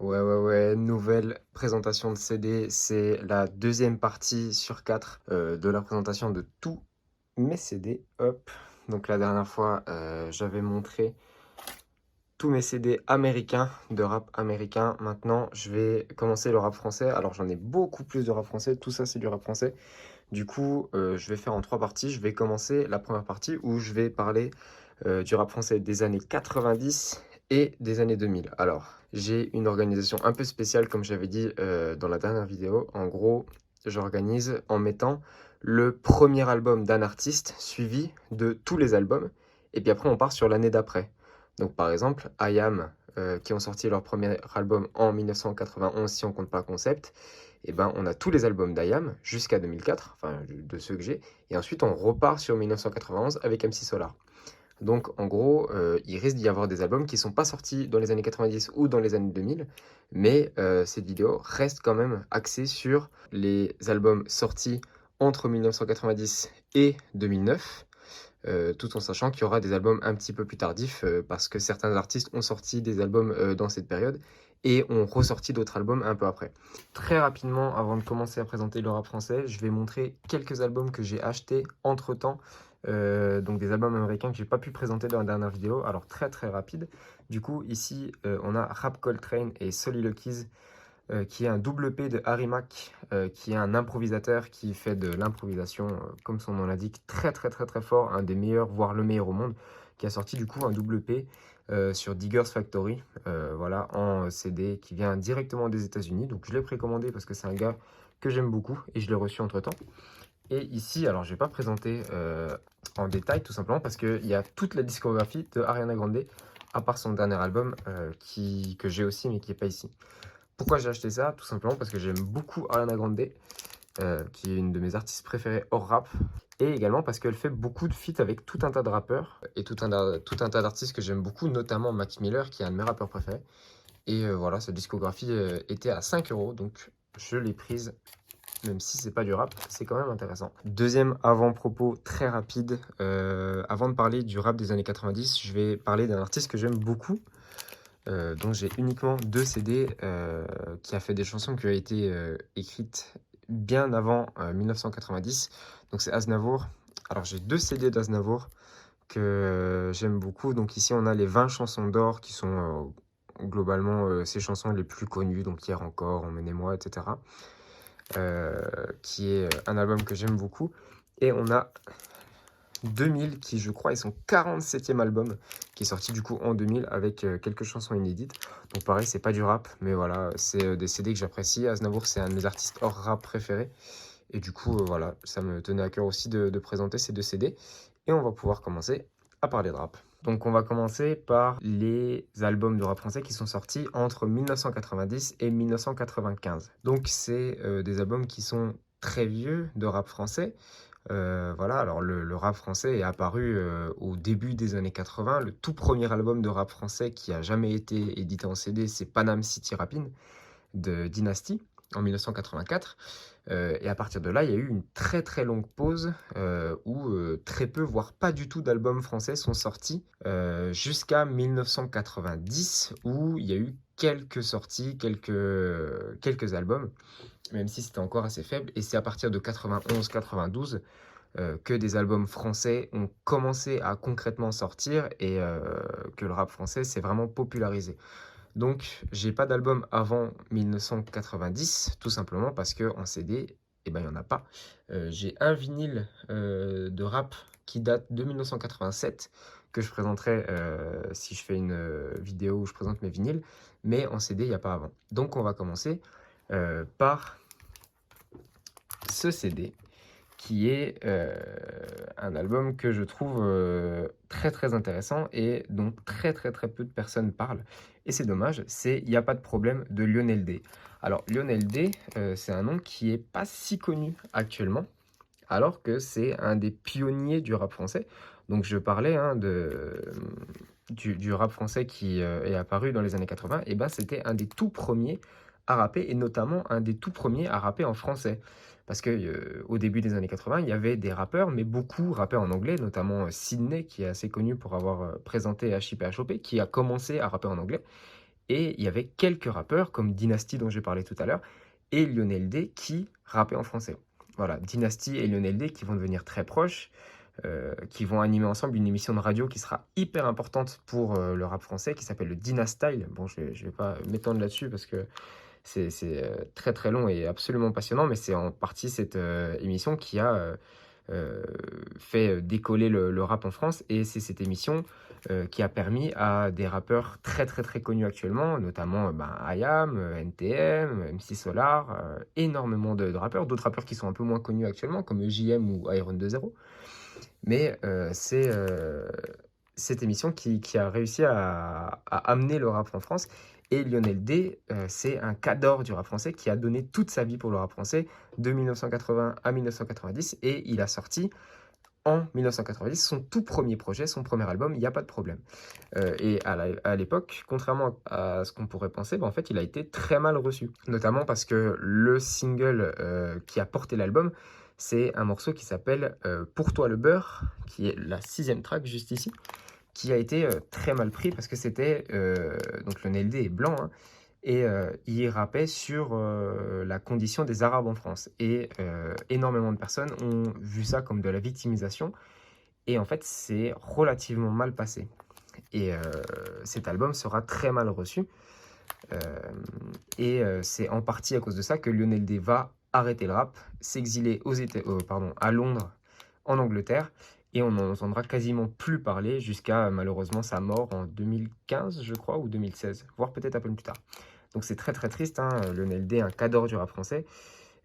Ouais, nouvelle présentation de CD, c'est la deuxième partie sur 4 de la présentation de tous mes CD. Hop, donc la dernière fois, j'avais montré tous mes CD américains, de rap américain. Maintenant, je vais commencer le rap français. Alors, j'en ai beaucoup plus de rap français, tout ça, c'est du rap français. Du coup, je vais faire en 3 parties. Je vais commencer la première partie où je vais parler du rap français des années 90 et des années 2000. Alors, j'ai une organisation un peu spéciale, comme j'avais dit dans la dernière vidéo. En gros, j'organise en mettant le premier album d'un artiste suivi de tous les albums. Et puis après, on part sur l'année d'après. Donc, par exemple, IAM, qui ont sorti leur premier album en 1991, si on compte pas Concept, et ben, on a tous les albums d'IAM jusqu'à 2004, enfin de ceux que j'ai, et ensuite on repart sur 1991 avec MC Solar. Donc en gros, il risque d'y avoir des albums qui ne sont pas sortis dans les années 90 ou dans les années 2000, mais cette vidéo reste quand même axée sur les albums sortis entre 1990 et 2009, tout en sachant qu'il y aura des albums un petit peu plus tardifs, parce que certains artistes ont sorti des albums dans cette période et ont ressorti d'autres albums un peu après. Très rapidement, avant de commencer à présenter le rap français, je vais montrer quelques albums que j'ai achetés entre-temps, donc des albums américains que j'ai pas pu présenter dans la dernière vidéo, alors très rapide. Du coup, ici, on a Rap Coltrane et Soliloquies, qui est un double P de Harry Mack, qui est un improvisateur qui fait de l'improvisation, comme son nom l'indique, très fort, un des meilleurs, voire le meilleur au monde, qui a sorti du coup un double P sur Diggers Factory, voilà, en CD, qui vient directement des États-Unis. Donc je l'ai précommandé parce que c'est un gars que j'aime beaucoup et je l'ai reçu entre-temps. Et ici, alors je vais pas présenter en détail, tout simplement parce qu'il y a toute la discographie de Ariana Grande, à part son dernier album, que j'ai aussi, mais qui n'est pas ici. Pourquoi j'ai acheté ça? Tout simplement parce que j'aime beaucoup Ariana Grande, qui est une de mes artistes préférées hors rap. Et également parce qu'elle fait beaucoup de feats avec tout un tas de rappeurs et tout un tas d'artistes que j'aime beaucoup, notamment Mac Miller, qui est un de mes rappeurs préférés. Et voilà, sa discographie était à 5 euros, donc je l'ai prise, même si c'est pas du rap, c'est quand même intéressant. Deuxième avant-propos très rapide, avant de parler du rap des années 90, je vais parler d'un artiste que j'aime beaucoup, dont j'ai uniquement 2 CD, qui a fait des chansons qui ont été écrites bien avant 1990. Donc c'est Aznavour. Alors j'ai 2 CD d'Aznavour que j'aime beaucoup. Donc ici on a les 20 chansons d'or qui sont globalement ses chansons les plus connues. Donc Hier encore, Emmenez-moi, etc. Qui est un album que j'aime beaucoup. Et on a 2000 qui, je crois, est son 47e album qui est sorti du coup en 2000 avec quelques chansons inédites. Donc pareil, c'est pas du rap, mais voilà, c'est des CD que j'apprécie. Aznavour, c'est un de mes artistes hors rap préférés. Et du coup, voilà, ça me tenait à cœur aussi de présenter ces 2 CD. Et on va pouvoir commencer à parler de rap. Donc on va commencer par les albums de rap français qui sont sortis entre 1990 et 1995. Donc c'est des albums qui sont très vieux de rap français. Voilà, alors le rap français est apparu au début des années 80. Le tout premier album de rap français qui a jamais été édité en CD, c'est Panam City Rappin' de Dynasty en 1984. Et à partir de là, il y a eu une très longue pause où très peu, voire pas du tout d'albums français sont sortis jusqu'à 1990 où il y a eu quelques sorties, quelques albums, même si c'était encore assez faible. Et c'est à partir de 91-92 que des albums français ont commencé à concrètement sortir et que le rap français s'est vraiment popularisé. Donc, j'ai pas d'album avant 1990, tout simplement parce que en CD, eh ben, il n'y en a pas. J'ai un vinyle de rap qui date de 1987, que je présenterai si je fais une vidéo où je présente mes vinyles, mais en CD, il n'y a pas avant. Donc, on va commencer par ce CD, qui est un album que je trouve très intéressant et dont très peu de personnes parlent. Et c'est dommage, c'est Il n'y a pas de problème de Lionel D. Alors Lionel D, c'est un nom qui est pas si connu actuellement, alors que c'est un des pionniers du rap français. Donc je parlais du rap français qui est apparu dans les années 80, et ben c'était un des tout premiers à rapper, et notamment un des tout premiers à rapper en français. Parce que au début des années 80, il y avait des rappeurs, mais beaucoup rappaient en anglais, notamment Sydney, qui est assez connu pour avoir présenté HIP et HOP, qui a commencé à rapper en anglais. et il y avait quelques rappeurs comme Dynasty dont j'ai parlé tout à l'heure et Lionel D qui rappaient en français. Voilà, Dynasty et Lionel D qui vont devenir très proches, qui vont animer ensemble une émission de radio qui sera hyper importante pour le rap français, qui s'appelle le Dynastyle. Bon, je vais pas m'étendre là-dessus parce que c'est très très long et absolument passionnant, mais c'est en partie cette émission qui a fait décoller le rap en France, et c'est cette émission qui a permis à des rappeurs très très très connus actuellement, notamment IAM, NTM, MC Solar, énormément de rappeurs, d'autres rappeurs qui sont un peu moins connus actuellement comme JM ou Iron 2.0, mais c'est cette émission qui a réussi à amener le rap en France. Et Lionel D, c'est un cadre du rap français qui a donné toute sa vie pour le rap français de 1980 à 1990, et il a sorti en 1990 son tout premier projet, son premier album, Il n'y a pas de problème. Et à l'époque, contrairement à ce qu'on pourrait penser, en fait, il a été très mal reçu. Notamment parce que le single qui a porté l'album, c'est un morceau qui s'appelle Pour toi le beurre, qui est la 6e track juste ici, qui a été très mal pris parce que c'était, donc le NLD est blanc, hein, et il rappait sur la condition des Arabes en France. Et énormément de personnes ont vu ça comme de la victimisation, et en fait c'est relativement mal passé. Et cet album sera très mal reçu, euh, et c'est en partie à cause de ça que Lionel D va arrêter le rap, s'exiler à Londres, en Angleterre, et on n'en entendra quasiment plus parler jusqu'à malheureusement sa mort en 2015, je crois, ou 2016, voire peut-être un peu plus tard. Donc c'est très très triste, hein, Lionel D, un cadre du rap français.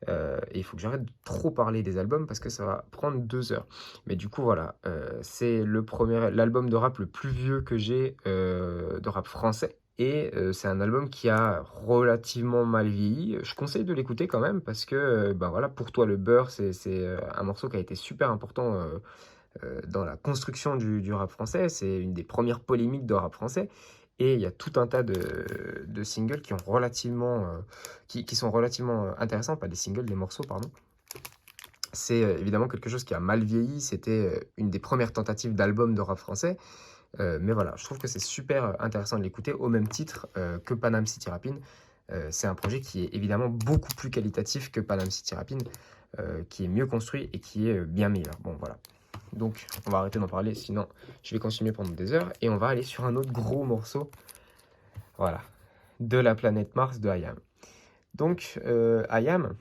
Et il faut que j'arrête de trop parler des albums parce que ça va prendre 2 heures. Mais du coup, voilà, c'est l'album de rap le plus vieux que j'ai de rap français. Et c'est un album qui a relativement mal vieilli. Je conseille de l'écouter quand même parce que, ben voilà, Pour toi le beurre, c'est un morceau qui a été super important dans la construction du rap français. C'est une des premières polémiques de rap français. Et il y a tout un tas de singles qui sont relativement intéressants, pas des singles, des morceaux, pardon. C'est évidemment quelque chose qui a mal vieilli, c'était une des premières tentatives d'album de rap français, mais voilà, je trouve que c'est super intéressant de l'écouter au même titre que Panam City Rapine. C'est un projet qui est évidemment beaucoup plus qualitatif que Panam City Rapine, qui est mieux construit et qui est bien meilleur. Bon, voilà. Donc, on va arrêter d'en parler, sinon je vais continuer pendant des heures. Et on va aller sur un autre gros morceau, voilà, de la planète Mars de IAM. Donc, IAM,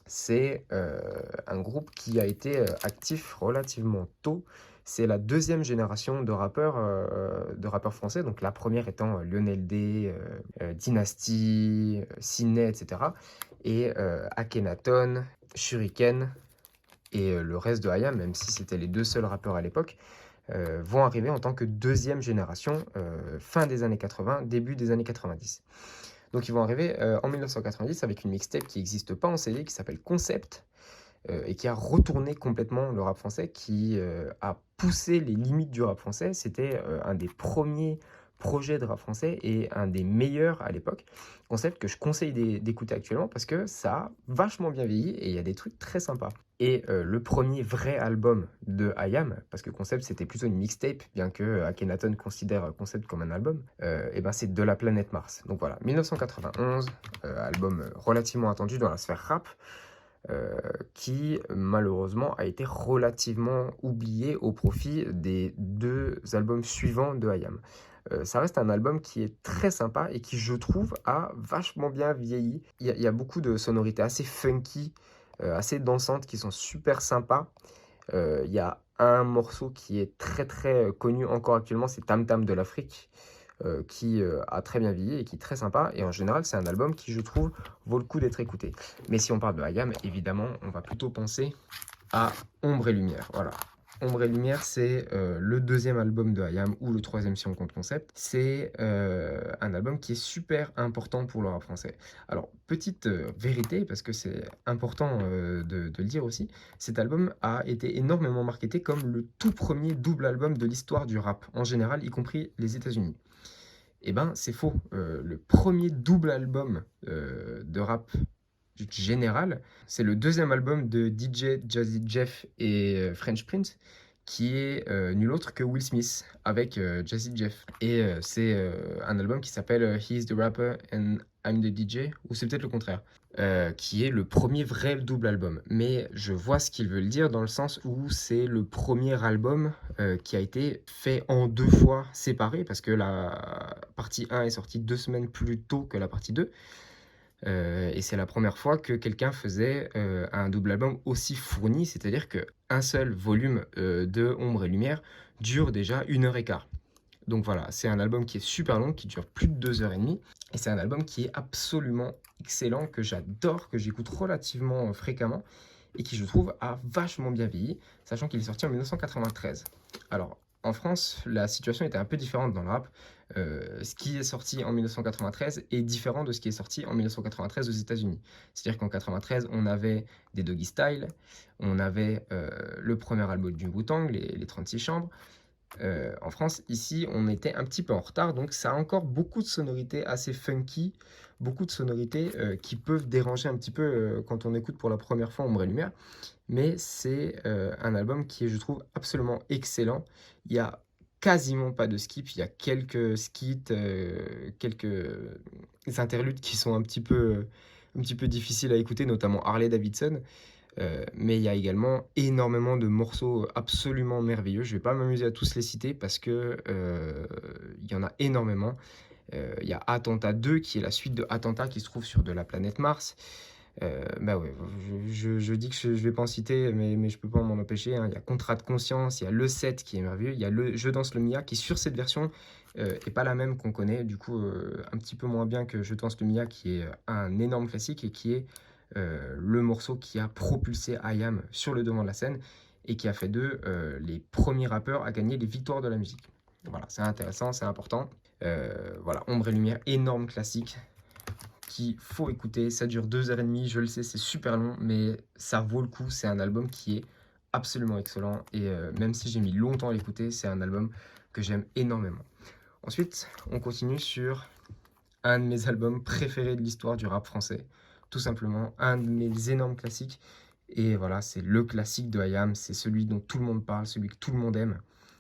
c'est un groupe qui a été actif relativement tôt. C'est la 2e génération de rappeurs français. Donc, la première étant Lionel D, Dynasty, Sidney, etc. Et Akhenaton, Shuriken, et le reste de IAM, même si c'était les 2 seuls rappeurs à l'époque, vont arriver en tant que 2e génération, fin des années 80, début des années 90. Donc ils vont arriver en 1990 avec une mixtape qui n'existe pas en CD, qui s'appelle Concept, et qui a retourné complètement le rap français, qui a poussé les limites du rap français. C'était un des premiers projets de rap français et un des meilleurs à l'époque. Concept que je conseille d'écouter actuellement parce que ça a vachement bien vieilli et il y a des trucs très sympas. Et le premier vrai album de IAM, parce que Concept c'était plutôt une mixtape, bien que Akhenaton considère Concept comme un album, et ben c'est De la planète Mars. Donc voilà, 1991, album relativement attendu dans la sphère rap, qui malheureusement a été relativement oublié au profit des 2 albums suivants de IAM. Ça reste un album qui est très sympa et qui, je trouve, a vachement bien vieilli. Il y a beaucoup de sonorités assez funky, assez dansantes, qui sont super sympas. Il y a un morceau qui est très très connu encore actuellement, c'est Tam Tam de l'Afrique, qui a très bien vieilli et qui est très sympa. Et en général, c'est un album qui, je trouve, vaut le coup d'être écouté. Mais si on parle de IAM, évidemment, on va plutôt penser à Ombre et Lumière. Voilà. Ombre et Lumière, c'est le 2e album de IAM, ou le 3e si on compte Concept. C'est un album qui est super important pour le rap français. Alors, petite vérité, parce que c'est important de le dire aussi, cet album a été énormément marketé comme le tout premier double album de l'histoire du rap, en général, y compris les États-Unis. Eh ben, c'est faux. Le premier double album de rap général, c'est le 2e album de DJ Jazzy Jeff et French Prince, qui est nul autre que Will Smith avec Jazzy Jeff. Et c'est un album qui s'appelle He's the Rapper and I'm the DJ, ou c'est peut-être le contraire, qui est le premier vrai double album. Mais je vois ce qu'ils veulent dire dans le sens où c'est le premier album qui a été fait en 2 fois séparé, parce que la partie 1 est sortie 2 semaines plus tôt que la partie 2. Et c'est la première fois que quelqu'un faisait un double album aussi fourni, c'est-à-dire qu'un seul volume de Ombre et Lumière dure déjà 1 h 15. Donc voilà, c'est un album qui est super long, qui dure plus de 2 h 30, et c'est un album qui est absolument excellent, que j'adore, que j'écoute relativement fréquemment, et qui je trouve a vachement bien vieilli, sachant qu'il est sorti en 1993. Alors, en France, la situation était un peu différente dans le rap. Ce qui est sorti en 1993 est différent de ce qui est sorti en 1993 aux États-Unis. C'est-à-dire qu'en 93, on avait des Doggy Style, on avait le premier album du Wu-Tang, les 36 chambres. En France, ici, on était un petit peu en retard, donc ça a encore beaucoup de sonorités assez funky, beaucoup de sonorités qui peuvent déranger un petit peu quand on écoute pour la première fois Ombre et Lumière. Mais c'est un album qui est, je trouve, absolument excellent. Il y a quasiment pas de skip, il y a quelques skits, quelques interludes qui sont un petit peu difficiles à écouter, notamment Harley Davidson. Mais il y a également énormément de morceaux absolument merveilleux. Je vais pas m'amuser à tous les citer parce que il y en a énormément. Il y a Attentat 2 qui est la suite de Attentat qui se trouve sur de la planète Mars. Bah ouais, je dis que je vais pas en citer, mais je peux pas m'en empêcher, hein. Il y a Contrat de conscience, il y a le 7 qui est merveilleux, il y a le Je danse le Mia qui sur cette version est pas la même qu'on connaît, du coup un petit peu moins bien que Je danse le Mia qui est un énorme classique et qui est le morceau qui a propulsé IAM sur le devant de la scène et qui a fait d'eux les premiers rappeurs à gagner les victoires de la musique. Voilà, c'est intéressant, c'est important. Voilà, Ombre et Lumière, énorme classique qu'il faut écouter. Ça dure 2 h 30, je le sais, c'est super long, mais ça vaut le coup. C'est un album qui est absolument excellent. Et même si j'ai mis longtemps à l'écouter, c'est un album que j'aime énormément. Ensuite, on continue sur un de mes albums préférés de l'histoire du rap français. Tout simplement, un de mes énormes classiques. Et voilà, c'est le classique de IAM, c'est celui dont tout le monde parle, celui que tout le monde aime,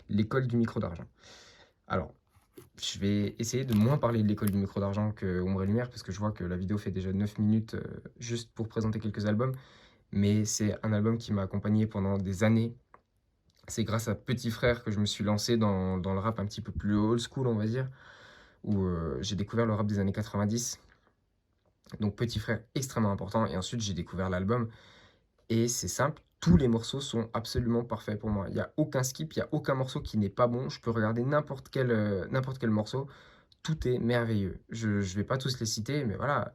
L'école du micro d'argent. Alors, je vais essayer de moins parler de l'école du micro d'argent que Ombre et Lumière, parce que je vois que la vidéo fait déjà 9 minutes juste pour présenter quelques albums. Mais c'est un album qui m'a accompagné pendant des années. C'est grâce à Petit Frère que je me suis lancé dans le rap un petit peu plus old school, on va dire, où j'ai découvert le rap des années 90. Donc Petit Frère, extrêmement important. Et ensuite, j'ai découvert l'album. Et c'est simple, tous les morceaux sont absolument parfaits pour moi. Il n'y a aucun skip, il n'y a aucun morceau qui n'est pas bon. Je peux regarder n'importe quel morceau. Tout est merveilleux. Je ne vais pas tous les citer, mais voilà.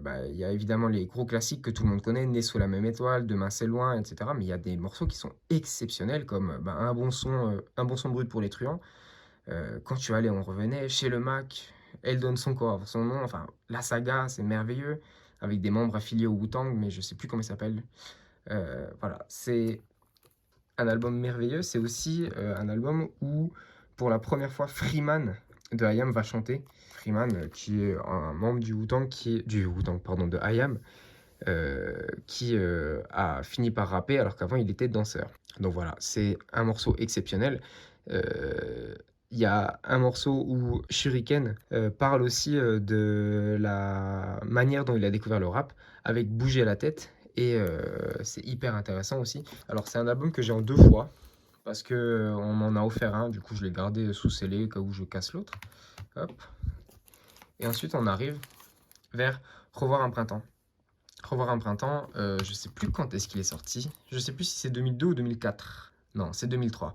Bah, il y a évidemment les gros classiques que tout le monde connaît, Né sous la même étoile, Demain c'est loin, etc. Mais il y a des morceaux qui sont exceptionnels, comme bah, un bon son brut pour les truands. Quand tu allais, on revenait. Chez le Mac, Elle donne son corps à son nom. Enfin, la saga, c'est merveilleux. Avec des membres affiliés au Wu-Tang, mais je sais plus comment il s'appelle. Voilà, c'est un album merveilleux. C'est aussi un album où, pour la première fois, Freeman de IAM va chanter. Freeman, qui est un membre du Wu-Tang, pardon, de IAM, qui a fini par rapper alors qu'avant il était danseur. Donc voilà, c'est un morceau exceptionnel. Il y a un morceau où Shuriken parle aussi de la manière dont il a découvert le rap avec Bouger la tête, et c'est hyper intéressant aussi. Alors c'est un album que j'ai en 2 fois parce que on m'en a offert un, du coup je l'ai gardé sous scellé au cas où je casse l'autre. Hop. Et ensuite on arrive vers Revoir un printemps. Revoir un printemps, je sais plus quand est-ce qu'il est sorti. Je sais plus si c'est 2002 ou 2004. Non, c'est 2003.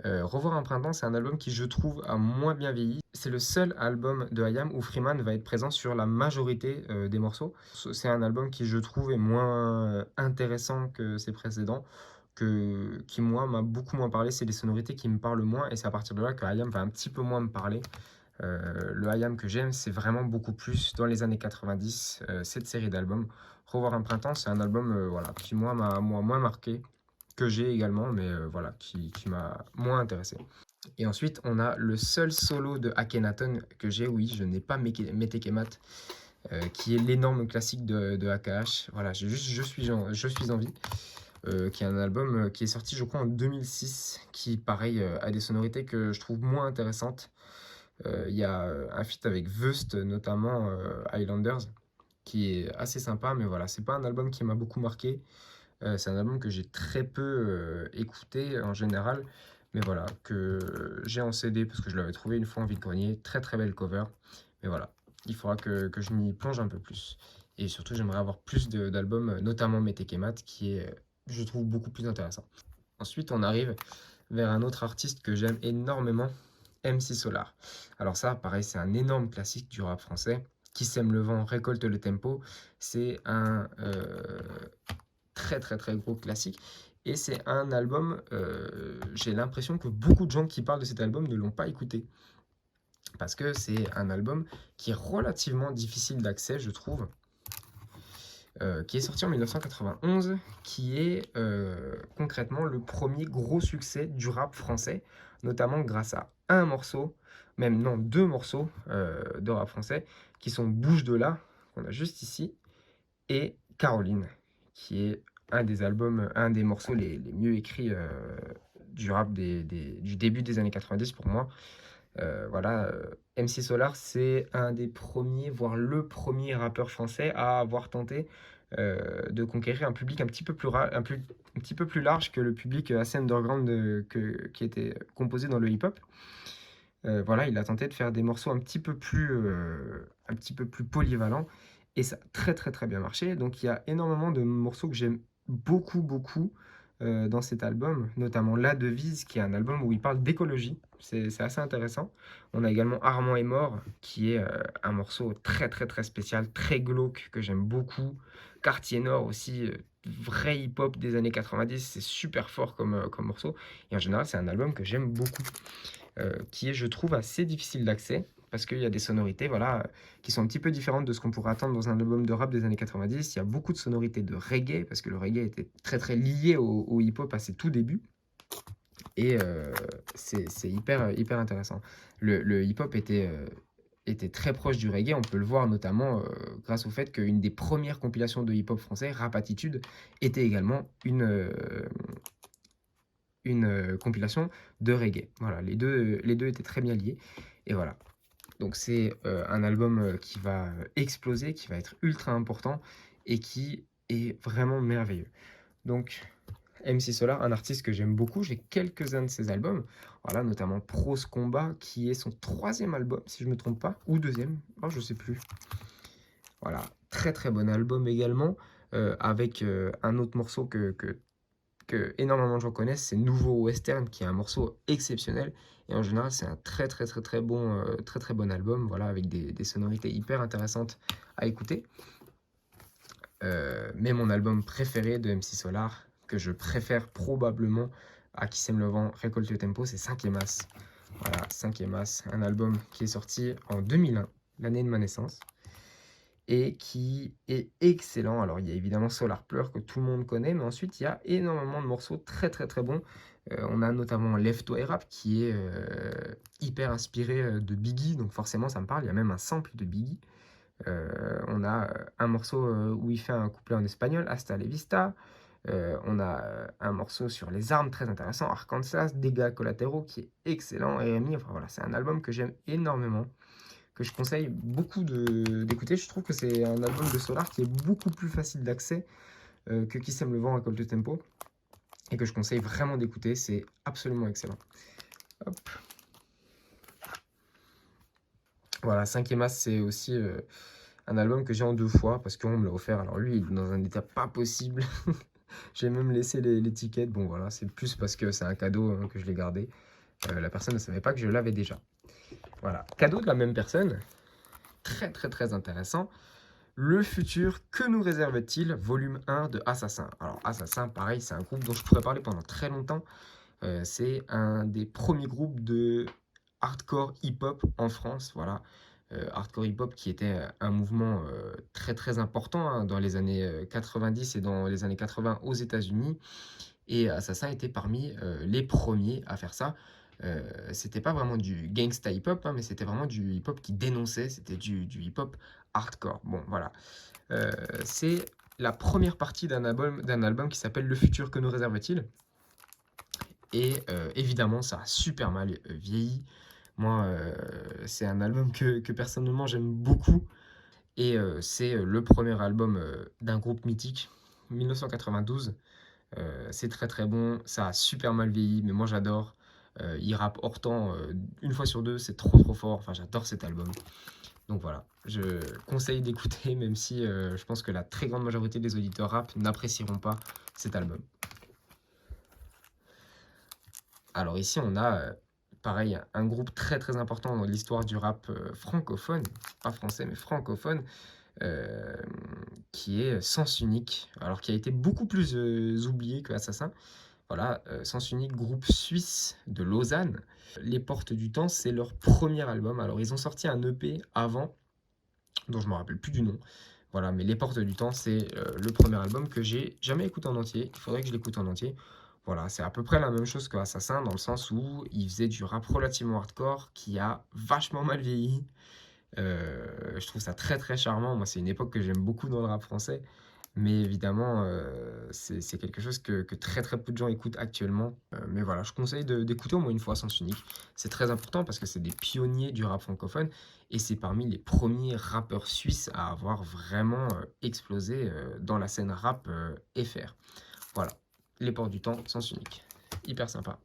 Revoir un printemps, c'est un album qui, je trouve, a moins bien vieilli. C'est le seul album de IAM où Freeman va être présent sur la majorité des morceaux. C'est un album qui, je trouve, est moins intéressant que ses précédents, qui, moi, m'a beaucoup moins parlé. C'est les sonorités qui me parlent moins, et c'est à partir de là que IAM va un petit peu moins me parler. Le IAM que j'aime, c'est vraiment beaucoup plus dans les années 90, cette série d'albums. Revoir un printemps, c'est un album voilà, qui, moi, m'a moins marqué, que j'ai également, mais voilà, qui m'a moins intéressé. Et ensuite, on a le seul solo de Akhenaton que j'ai, oui, je n'ai pas Metekemat, qui est l'énorme classique de AKH. Voilà, je suis en vie. qui est un album qui est sorti, je crois, en 2006, qui, pareil, a des sonorités que je trouve moins intéressantes. Il y a un feat avec Vust, notamment Highlanders, qui est assez sympa, mais voilà, c'est pas un album qui m'a beaucoup marqué. C'est un album que j'ai très peu écouté en général, mais voilà, que j'ai en CD parce que je l'avais trouvé une fois en vide-grenier. Très très belle cover, mais voilà, il faudra que je m'y plonge un peu plus. Et surtout, j'aimerais avoir plus d'albums, notamment Metekemat, qui est, je trouve, beaucoup plus intéressant. Ensuite, on arrive vers un autre artiste que j'aime énormément, MC Solar. Alors ça, pareil, c'est un énorme classique du rap français. Qui sème le vent, récolte le tempo. C'est un très très très gros classique. Et c'est un album, j'ai l'impression que beaucoup de gens qui parlent de cet album ne l'ont pas écouté. Parce que c'est un album qui est relativement difficile d'accès, je trouve. Qui est sorti en 1991, qui est concrètement le premier gros succès du rap français, notamment grâce à un morceau, même non, deux morceaux de rap français, qui sont Bouge de là, qu'on a juste ici, et Caroline, qui est un des albums, un des morceaux les mieux écrits du rap du début des années 90 pour moi. Voilà, MC Solar, c'est un des premiers, voire le premier rappeur français à avoir tenté de conquérir un public un petit peu plus, un petit peu plus large que le public assez underground qui était composé dans le hip-hop. Voilà, il a tenté de faire des morceaux un petit peu plus polyvalents et ça a très très très bien marché. Donc il y a énormément de morceaux que j'aime beaucoup beaucoup dans cet album, notamment La Devise, qui est un album où il parle d'écologie. C'est assez intéressant. On a également Armand est mort, qui est un morceau très très très spécial, très glauque, que j'aime beaucoup. Quartier Nord aussi, vrai hip-hop des années 90, c'est super fort comme morceau. Et en général, c'est un album que j'aime beaucoup qui est, je trouve, assez difficile d'accès parce qu'il y a des sonorités voilà, qui sont un petit peu différentes de ce qu'on pourrait attendre dans un album de rap des années 90. Il y a beaucoup de sonorités de reggae parce que le reggae était très très lié au hip-hop à ses tout débuts. Et c'est hyper, hyper intéressant. Le hip-hop était très proche du reggae. On peut le voir notamment grâce au fait qu'une des premières compilations de hip-hop français, Rap Attitude, était également une compilation de reggae. Voilà, les deux étaient très bien liés. Et voilà. Donc c'est un album qui va exploser, qui va être ultra important et qui est vraiment merveilleux. Donc MC Solar, un artiste que j'aime beaucoup, j'ai quelques-uns de ses albums, voilà, notamment Prose Combat, qui est son troisième album, si je ne me trompe pas, ou deuxième, oh, je ne sais plus. Voilà, très très bon album également, avec un autre morceau que énormément de gens connaissent, c'est Nouveau Western, qui est un morceau exceptionnel. Et en général, c'est un très très très très très bon album, voilà, avec des sonorités hyper intéressantes à écouter. Mais mon album préféré de MC Solar, que je préfère probablement à Qui sème le vent, récolte le tempo, c'est 5e As. Voilà, 5e As, un album qui est sorti en 2001, l'année de ma naissance et qui est excellent. Alors, il y a évidemment Solar Pleur que tout le monde connaît, mais ensuite, il y a énormément de morceaux très très très bons. On a notamment Lève-toi et rap qui est hyper inspiré de Biggie, donc forcément ça me parle. Il y a même un sample de Biggie. On a un morceau où il fait un couplet en espagnol, Hasta la vista. On a un morceau sur les armes très intéressant, Arkansas, Dégâts collatéraux qui est excellent. RMI, enfin voilà, c'est un album que j'aime énormément que je conseille beaucoup d'écouter. Je trouve que c'est un album de Solar qui est beaucoup plus facile d'accès que Qui sème le vent, récolte le tempo, et que je conseille vraiment d'écouter. C'est absolument excellent. Hop. Voilà, 5e As, c'est aussi un album que j'ai en 2 fois parce qu'on me l'a offert. Alors lui, il est dans un état pas possible. J'ai même laissé l'étiquette. Bon voilà, c'est plus parce que c'est un cadeau que je l'ai gardé. La personne ne savait pas que je l'avais déjà. Voilà, cadeau de la même personne. Très très très intéressant. Le futur, que nous réserve-t-il? Volume 1 de Assassin. Alors Assassin, pareil, c'est un groupe dont je pourrais parler pendant très longtemps. C'est un des premiers groupes de hardcore hip-hop en France. Voilà, hardcore hip-hop qui était un mouvement très très important hein, dans les années 90 et dans les années 80 aux États-Unis. Et Assassin était parmi les premiers à faire ça. C'était pas vraiment du gangsta hip-hop, hein, mais c'était vraiment du hip-hop qui dénonçait, c'était du hip-hop hardcore. Bon, voilà. C'est la première partie d'un album qui s'appelle Le futur que nous réserve-t-il. Et évidemment, ça a super mal vieilli. Moi, c'est un album que personnellement j'aime beaucoup. Et c'est le premier album d'un groupe mythique, 1992. C'est très très bon, ça a super mal vieilli, mais moi j'adore. Il rappe hors temps, une fois sur deux, c'est trop trop fort. Enfin, j'adore cet album. Donc voilà, je conseille d'écouter, même si je pense que la très grande majorité des auditeurs rap n'apprécieront pas cet album. Alors ici, on a, pareil, un groupe très très important dans l'histoire du rap francophone, pas français, mais francophone, euh, qui est Sens Unique, alors qui a été beaucoup plus oublié que Assassin. Voilà, Sens Unique, groupe suisse de Lausanne. Les Portes du Temps, c'est leur premier album. Alors ils ont sorti un EP avant, dont je me rappelle plus du nom. Voilà, mais Les Portes du Temps, c'est le premier album que j'ai jamais écouté en entier. Il faudrait que je l'écoute en entier. Voilà, c'est à peu près la même chose que Assassin, dans le sens où il faisait du rap relativement hardcore qui a vachement mal vieilli. Je trouve ça très très charmant. Moi, c'est une époque que j'aime beaucoup dans le rap français. Mais évidemment, c'est quelque chose que très très peu de gens écoutent actuellement. Mais voilà, je conseille d'écouter au moins une fois Sens Unique. C'est très important parce que c'est des pionniers du rap francophone et c'est parmi les premiers rappeurs suisses à avoir vraiment explosé dans la scène rap FR. Voilà, Les Portes du Temps, Sens Unique. Hyper sympa.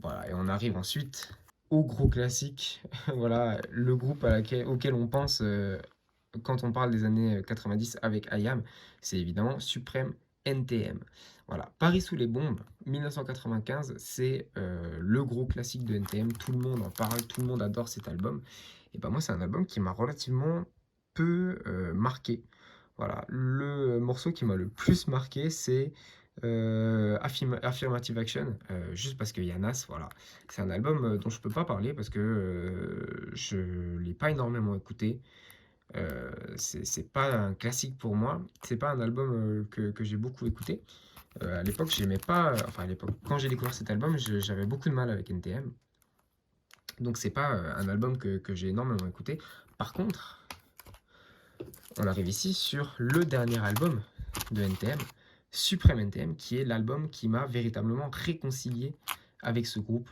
Voilà, et on arrive ensuite au gros classique. Voilà, le groupe auquel on pense quand on parle des années 90 avec IAM, c'est évidemment Supreme NTM. Voilà, Paris sous les bombes, 1995, c'est le gros classique de NTM. Tout le monde en parle, tout le monde adore cet album. Et ben moi, c'est un album qui m'a relativement peu marqué. Voilà, le morceau qui m'a le plus marqué, c'est Affirmative Action, juste parce qu'il y a Nas, voilà. C'est un album dont je peux pas parler parce que je l'ai pas énormément écouté. C'est pas un classique pour moi. C'est pas un album que j'ai beaucoup écouté. À l'époque, j'aimais pas. Enfin, à l'époque, quand j'ai découvert cet album, j'avais beaucoup de mal avec NTM. Donc, c'est pas un album que j'ai énormément écouté. Par contre, on arrive ici sur le dernier album de NTM, Supreme NTM, qui est l'album qui m'a véritablement réconcilié avec ce groupe.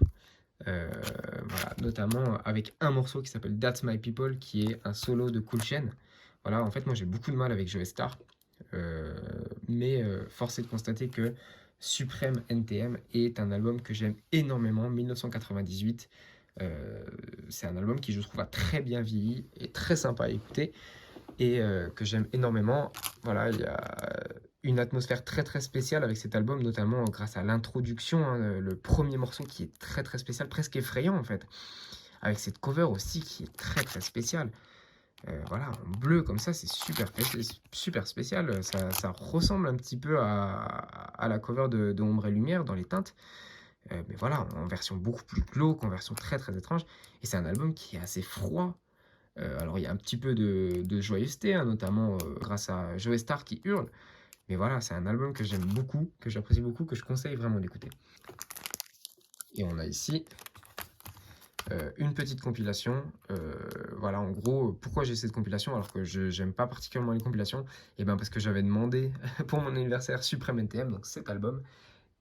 Voilà, notamment avec un morceau qui s'appelle That's My People, qui est un solo de Cool Chain. Voilà, en fait, moi j'ai beaucoup de mal avec Joe Star, mais force est de constater que Supreme NTM est un album que j'aime énormément, 1998. C'est un album qui, je trouve, a très bien vieilli et très sympa à écouter et que j'aime énormément. Voilà, il y a une atmosphère très très spéciale avec cet album, notamment grâce à l'introduction, hein, le premier morceau qui est très très spécial, presque effrayant en fait, avec cette cover aussi qui est très très spéciale. Voilà, en bleu comme ça, c'est super spécial. Ça ressemble un petit peu à la cover de Ombre et Lumière dans les teintes. Mais voilà, en version beaucoup plus glauque, en version très très étrange. Et c'est un album qui est assez froid. Alors il y a un petit peu de joyeuseté, hein, notamment grâce à Joe Star qui hurle. Mais voilà, c'est un album que j'aime beaucoup, que j'apprécie beaucoup, que je conseille vraiment d'écouter. Et on a ici une petite compilation. Voilà, en gros, pourquoi j'ai cette compilation alors que je n'aime pas particulièrement les compilations? Et bien parce que j'avais demandé pour mon anniversaire Supreme NTM, donc cet album.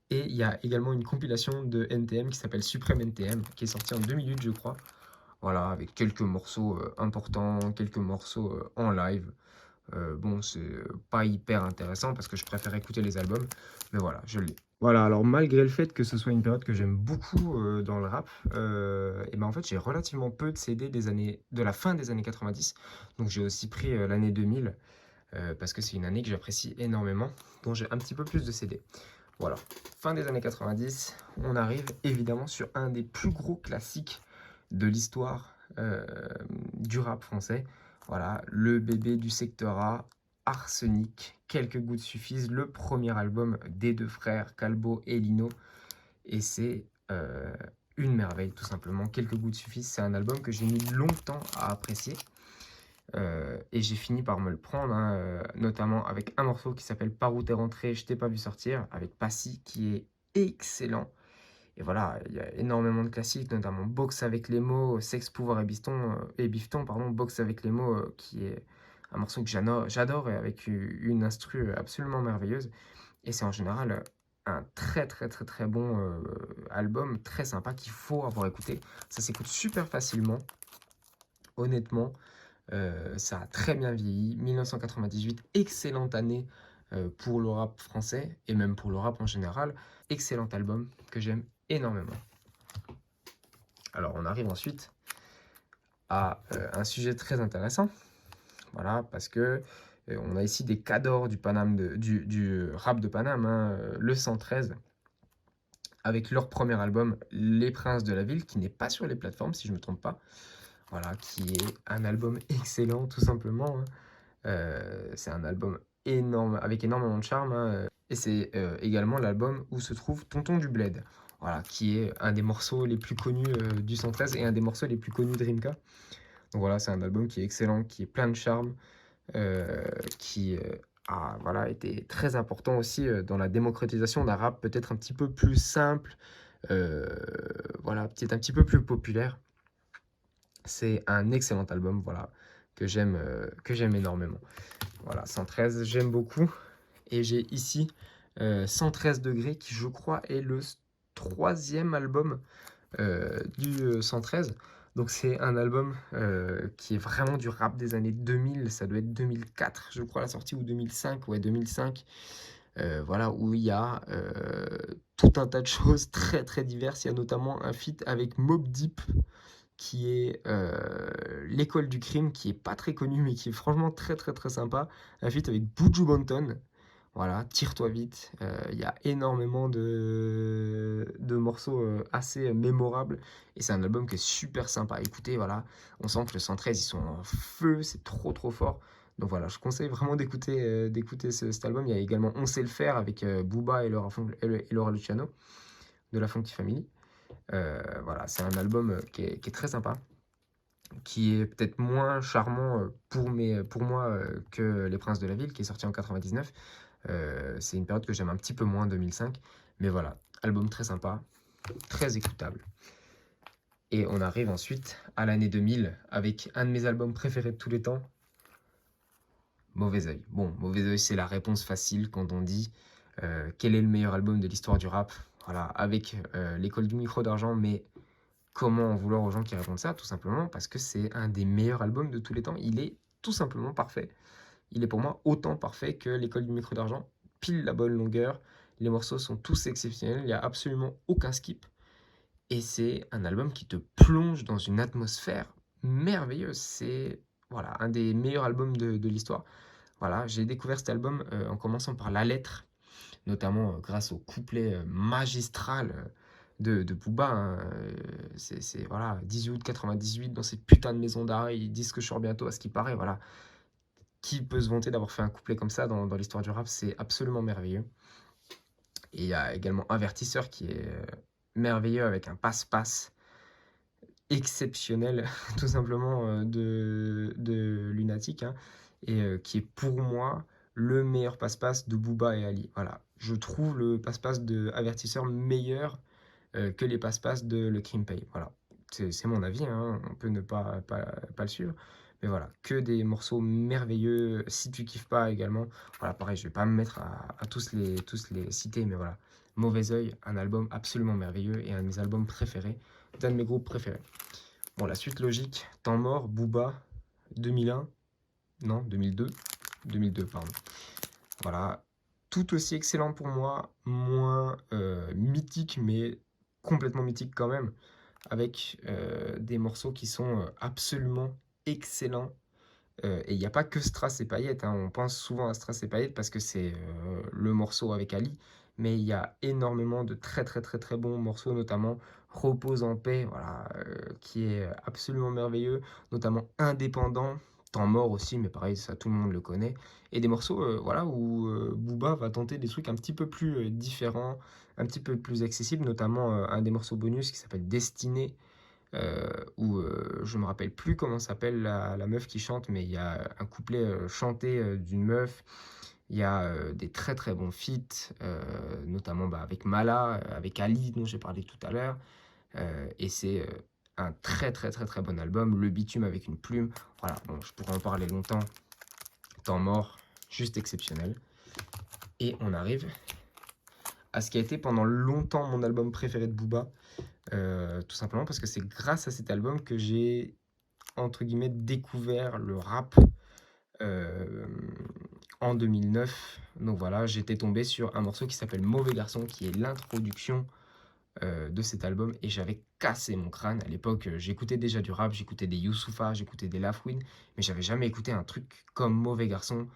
Et il y a également une compilation de NTM qui s'appelle Supreme NTM, qui est sortie en 2008, je crois. Voilà, avec quelques morceaux importants, quelques morceaux en live. Bon, c'est pas hyper intéressant parce que je préfère écouter les albums, mais voilà, je l'ai. Voilà, alors malgré le fait que ce soit une période que j'aime beaucoup dans le rap, et ben en fait j'ai relativement peu de CD de la fin des années 90, donc j'ai aussi pris l'année 2000 parce que c'est une année que j'apprécie énormément, dont j'ai un petit peu plus de CD. Voilà, fin des années 90, on arrive évidemment sur un des plus gros classiques de l'histoire du rap français. Voilà, le bébé du secteur A, Arsenic, quelques gouttes suffisent, le premier album des deux frères Calbo et Lino. Et c'est une merveille tout simplement, quelques gouttes suffisent. C'est un album que j'ai mis longtemps à apprécier. Et j'ai fini par me le prendre, hein, notamment avec un morceau qui s'appelle Par où t'es rentré, je t'ai pas vu sortir, avec Passy qui est excellent. Et voilà, il y a énormément de classiques, notamment Boxe avec les mots, Sexe, pouvoir et bifton, pardon, Boxe avec les mots, qui est un morceau que j'adore et avec une instru absolument merveilleuse. Et c'est en général un très très très très bon album, très sympa qu'il faut avoir écouté. Ça s'écoute super facilement, honnêtement. Ça a très bien vieilli. 1998, excellente année pour le rap français et même pour le rap en général. Excellent album que j'aime énormément. Alors on arrive ensuite à un sujet très intéressant. Voilà, parce que on a ici des cadors du Paname du rap de Paname, hein, le 113, avec leur premier album, Les Princes de la Ville, qui n'est pas sur les plateformes, si je ne me trompe pas. Voilà, qui est un album excellent, tout simplement, hein. C'est un album énorme, avec énormément de charme, hein, et c'est également l'album où se trouve Tonton du Bled. Voilà, qui est un des morceaux les plus connus du 113 et un des morceaux les plus connus de Rimka. Donc voilà, c'est un album qui est excellent, qui est plein de charme, qui a voilà, été très important aussi dans la démocratisation d'un rap peut-être un petit peu plus simple, euh, voilà, peut-être un petit peu plus populaire. C'est un excellent album, voilà, que j'aime énormément. Voilà, 113, j'aime beaucoup. Et j'ai ici 113 degrés, qui je crois est le troisième album du 113. Donc c'est un album qui est vraiment du rap des années 2000, ça doit être 2004, je crois, la sortie, ou 2005, ouais, 2005. Voilà, où il y a tout un tas de choses très très diverses. Il y a notamment un feat avec Mobb Deep, qui est l'école du crime, qui est pas très connu, mais qui est franchement très très très sympa. Un feat avec Buju Banton. Voilà, tire-toi vite. Il y a énormément de morceaux assez mémorables. Et c'est un album qui est super sympa à écouter. Voilà, on sent que le 113, ils sont en feu, c'est trop trop fort. Donc voilà, je conseille vraiment d'écouter cet album. Il y a également On sait le faire avec Booba et Laura Luciano de la Funky Family. Voilà, c'est un album qui est très sympa, qui est peut-être moins charmant pour moi que Les Princes de la Ville, qui est sorti en 99. C'est une période que j'aime un petit peu moins, 2005. Mais voilà, album très sympa, très écoutable. Et on arrive ensuite à l'année 2000 avec un de mes albums préférés de tous les temps, Mauvais Oeil. Bon, Mauvais Oeil, c'est la réponse facile quand on dit quel est le meilleur album de l'histoire du rap. Voilà, avec l'école du micro d'argent, mais comment en vouloir aux gens qui répondent ça? Tout simplement parce que c'est un des meilleurs albums de tous les temps. Il est tout simplement parfait. Il est pour moi autant parfait que l'école du micro d'argent. Pile la bonne longueur. Les morceaux sont tous exceptionnels. Il n'y a absolument aucun skip. Et c'est un album qui te plonge dans une atmosphère merveilleuse. C'est voilà, un des meilleurs albums de l'histoire. Voilà, j'ai découvert cet album en commençant par La Lettre, notamment grâce au couplet magistral de Booba, hein. C'est voilà, 18 août 98, dans cette putain de maison d'arrêt, ils disent que je sors bientôt, à ce qui paraît. Voilà, qui peut se vanter d'avoir fait un couplet comme ça dans l'histoire du rap? C'est absolument merveilleux. Et il y a également Avertisseur, qui est merveilleux, avec un passe-passe exceptionnel, tout simplement, de Lunatic, hein, et qui est pour moi le meilleur passe-passe de Booba et Ali. Voilà, je trouve le passe-passe de Avertisseur meilleur que les passe-passe de Le Crime Paye. Voilà, c'est mon avis, hein, on peut ne pas le suivre. Mais voilà, que des morceaux merveilleux. Si tu kiffes pas également, voilà, pareil, je vais pas me mettre à tous les citer, mais voilà. Mauvais Oeil, un album absolument merveilleux et un de mes albums préférés, d'un de mes groupes préférés. Bon, la suite logique, Temps mort, Booba, 2001, non, 2002, 2002, pardon. Voilà, tout aussi excellent pour moi, moins mythique, mais complètement mythique quand même, avec des morceaux qui sont absolument excellents. Et il n'y a pas que Strass et Paillettes, hein. On pense souvent à Strass et Paillettes parce que c'est le morceau avec Ali, mais il y a énormément de très très très très bons morceaux, notamment Repose en paix, voilà, qui est absolument merveilleux, notamment Indépendant, Temps mort aussi, mais pareil, ça tout le monde le connaît, et des morceaux voilà, où Booba va tenter des trucs un petit peu plus différents, un petit peu plus accessibles, notamment un des morceaux bonus qui s'appelle Destinée, où je me rappelle plus comment s'appelle la meuf qui chante, mais il y a un couplet chanté d'une meuf. Il y a des très très bons feats, notamment avec Mala, avec Ali, dont j'ai parlé tout à l'heure. Et c'est un très très très très bon album. Le bitume avec une plume. Voilà, bon, je pourrais en parler longtemps. temps mort, juste exceptionnel. Et on arrive à ce qui a été pendant longtemps mon album préféré de Booba, tout simplement parce que c'est grâce à cet album que j'ai, entre guillemets, découvert le rap euh, en 2009. Donc voilà, j'étais tombé sur un morceau qui s'appelle Mauvais Garçon, qui est l'introduction de cet album, et j'avais cassé mon crâne. À l'époque, j'écoutais déjà du rap, j'écoutais des Youssoupha, j'écoutais des Lafouine, mais j'avais jamais écouté un truc comme Mauvais Garçon,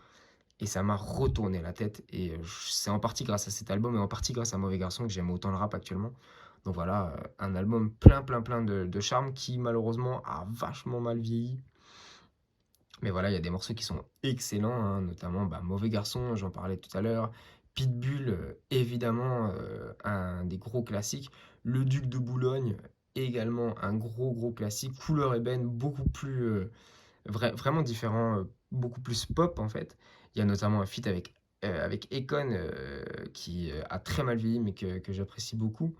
et ça m'a retourné la tête. Et c'est en partie grâce à cet album et en partie grâce à Mauvais Garçon que j'aime autant le rap actuellement. Donc voilà, un album plein de charme qui malheureusement a vachement mal vieilli. Mais voilà, il y a des morceaux qui sont excellents, hein, notamment Mauvais Garçon, j'en parlais tout à l'heure. Pitbull, évidemment, un des gros classiques. Le Duc de Boulogne, également un gros classique. Couleur ébène, beaucoup plus, vraiment différent, beaucoup plus pop en fait. Il y a notamment un feat avec Akon qui a très mal vieilli, mais que j'apprécie beaucoup.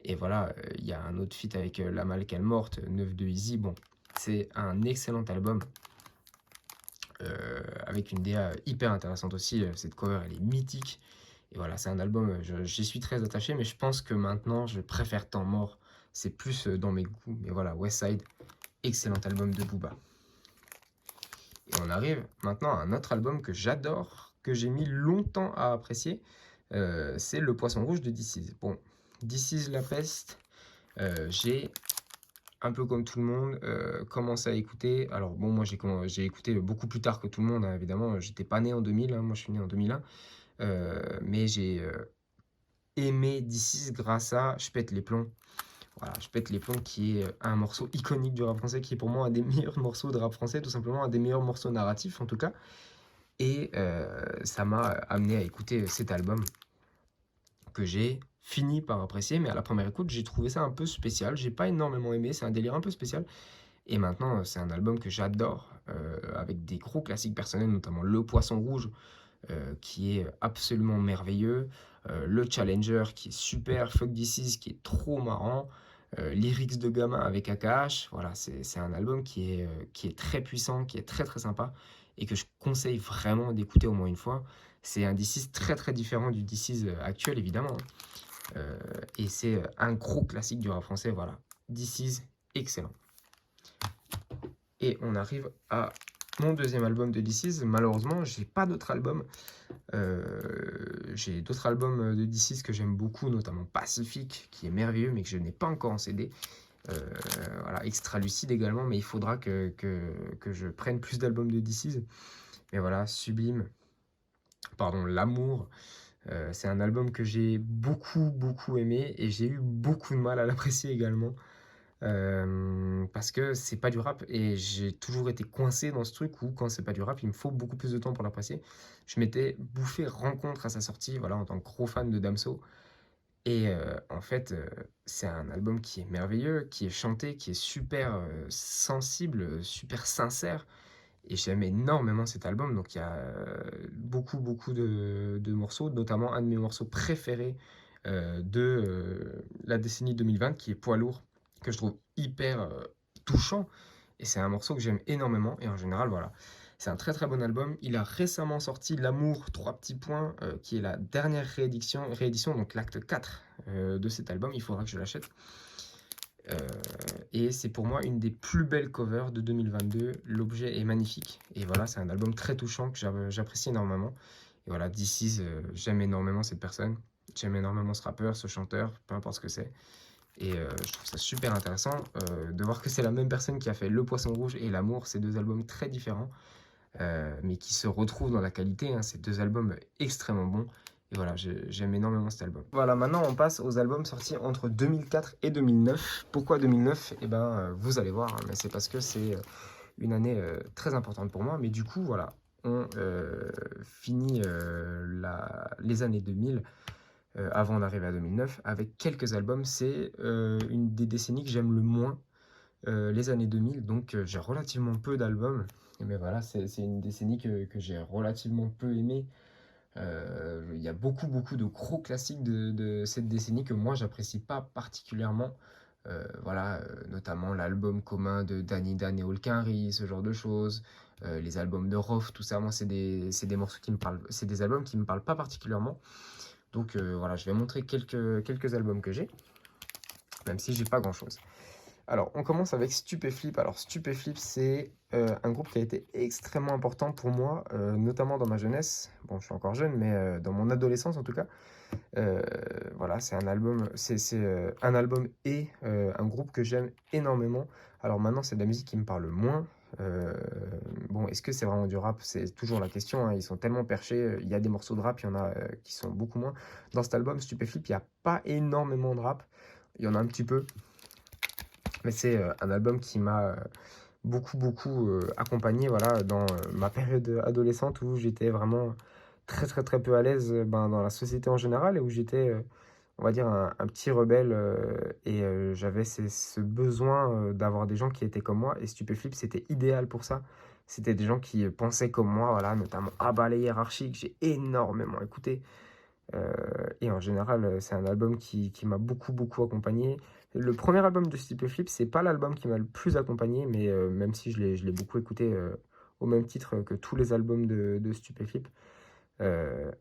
Et voilà, il y a un autre feat avec La Malcale Morte, 9 de Easy. Bon, c'est un excellent album. Avec une DA hyper intéressante aussi. Cette cover, elle est mythique. Et voilà, c'est un album, j'y suis très attaché, mais je pense que maintenant, je préfère Temps Mort. C'est plus dans mes goûts. Mais voilà, Westside, excellent album de Booba. Et on arrive maintenant à un autre album que j'adore, que j'ai mis longtemps à apprécier. C'est Le Poisson Rouge de DC's. Bon, DC's La Peste, j'ai un peu comme tout le monde, commencé à écouter. Alors bon, moi j'ai écouté beaucoup plus tard que tout le monde, hein, évidemment. J'étais pas né en 2000, hein, moi je suis né en 2001. Mais j'ai aimé DC's grâce à Je pète les plombs. Voilà, Je pète les plombs qui est un morceau iconique du rap français, qui est pour moi un des meilleurs morceaux de rap français, tout simplement un des meilleurs morceaux narratifs en tout cas. Et ça m'a amené à écouter cet album que j'ai fini par apprécier, mais à la première écoute, j'ai trouvé ça un peu spécial. J'ai pas énormément aimé, c'est un délire un peu spécial. Et maintenant, c'est un album que j'adore, avec des gros classiques personnels, notamment Le Poisson Rouge, qui est absolument merveilleux, le Challenger qui est super, Fuck This Is qui est trop marrant, Lyrics de gamin avec AKH, voilà, c'est un album qui est très puissant, qui est très sympa, et que je conseille vraiment d'écouter au moins une fois. C'est un D6 très différent du D6 actuel, évidemment, hein. Et c'est un gros classique du rap français, voilà. D6, excellent. Et on arrive à mon deuxième album de DC's. Malheureusement, j'ai pas d'autres albums. J'ai d'autres albums de DC's que j'aime beaucoup, notamment Pacific, qui est merveilleux, mais que je n'ai pas encore en CD. Voilà, Extra Lucide également, mais il faudra que je prenne plus d'albums de DC's. Mais voilà, Sublime, pardon, L'amour. C'est un album que j'ai beaucoup aimé, et j'ai eu beaucoup de mal à l'apprécier également. Parce que c'est pas du rap, et j'ai toujours été coincé dans ce truc où quand c'est pas du rap, il me faut beaucoup plus de temps pour l'apprécier. Je m'étais bouffé Rencontre à sa sortie, voilà, en tant que gros fan de Damso. Et en fait, c'est un album qui est merveilleux, qui est chanté, qui est super sensible, super sincère. Et j'aime énormément cet album. Donc il y a beaucoup de morceaux, notamment un de mes morceaux préférés de la décennie 2020, qui est Poids lourd, que je trouve hyper touchant. Et c'est un morceau que j'aime énormément. Et en général, voilà. C'est un très bon album. Il a récemment sorti L'amour, 3 petits points, qui est la dernière réédition, donc l'acte 4 de cet album. Il faudra que je l'achète. Et c'est pour moi une des plus belles covers de 2022. L'objet est magnifique. Et voilà, c'est un album très touchant que j'apprécie énormément. Et voilà, DC's, j'aime énormément cette personne. J'aime énormément ce rappeur, ce chanteur, peu importe ce que c'est. Et je trouve ça super intéressant de voir que c'est la même personne qui a fait Le Poisson Rouge et L'amour, ces deux albums très différents, mais qui se retrouvent dans la qualité, hein. Ces deux albums extrêmement bons. Et voilà, j'aime énormément cet album. Voilà, maintenant on passe aux albums sortis entre 2004 et 2009. Pourquoi 2009? Eh ben, vous allez voir, hein, mais c'est parce que c'est une année très importante pour moi. Mais du coup, voilà, on finit les années 2000 avant d'arriver à 2009 avec quelques albums. C'est une des décennies que j'aime le moins, les années 2000, donc j'ai relativement peu d'albums. Mais voilà, c'est une décennie que j'ai relativement peu aimé. Il y a beaucoup de gros classiques de cette décennie que moi j'apprécie pas particulièrement. Voilà, notamment l'album commun de Danny Dan et Olkari, ce genre de choses, les albums de Rof, tout ça. Moi, c'est des morceaux qui me parlent, c'est des albums qui me parlent pas particulièrement. Donc voilà, je vais montrer quelques albums que j'ai, même si j'ai pas grand-chose. Alors, on commence avec Stupéflip. Alors, Stupéflip, c'est un groupe qui a été extrêmement important pour moi, notamment dans ma jeunesse. Bon, je suis encore jeune, mais dans mon adolescence en tout cas. Euh, voilà, c'est un album et un groupe que j'aime énormément. Alors maintenant, c'est de la musique qui me parle moins. Euh, bon, est-ce que c'est vraiment du rap? C'est toujours la question, hein. Ils sont tellement perchés. Il y a des morceaux de rap, il y en a qui sont beaucoup moins. Dans cet album, Stupéflip, il n'y a pas énormément de rap. Il y en a un petit peu. Mais c'est un album qui m'a beaucoup accompagné, voilà, dans ma période adolescente où j'étais vraiment très peu à l'aise ben, dans la société en général et où j'étais, on va dire, un petit rebelle et j'avais ce besoin d'avoir des gens qui étaient comme moi et Stupéflip, c'était idéal pour ça. C'était des gens qui pensaient comme moi, voilà, notamment Abba les hiérarchiques, j'ai énormément écouté. Et en général, c'est un album qui m'a beaucoup accompagné. Le premier album de Stupéflip, c'est pas l'album qui m'a le plus accompagné, mais même si je l'ai beaucoup écouté au même titre que tous les albums de Stupéflip. Euh,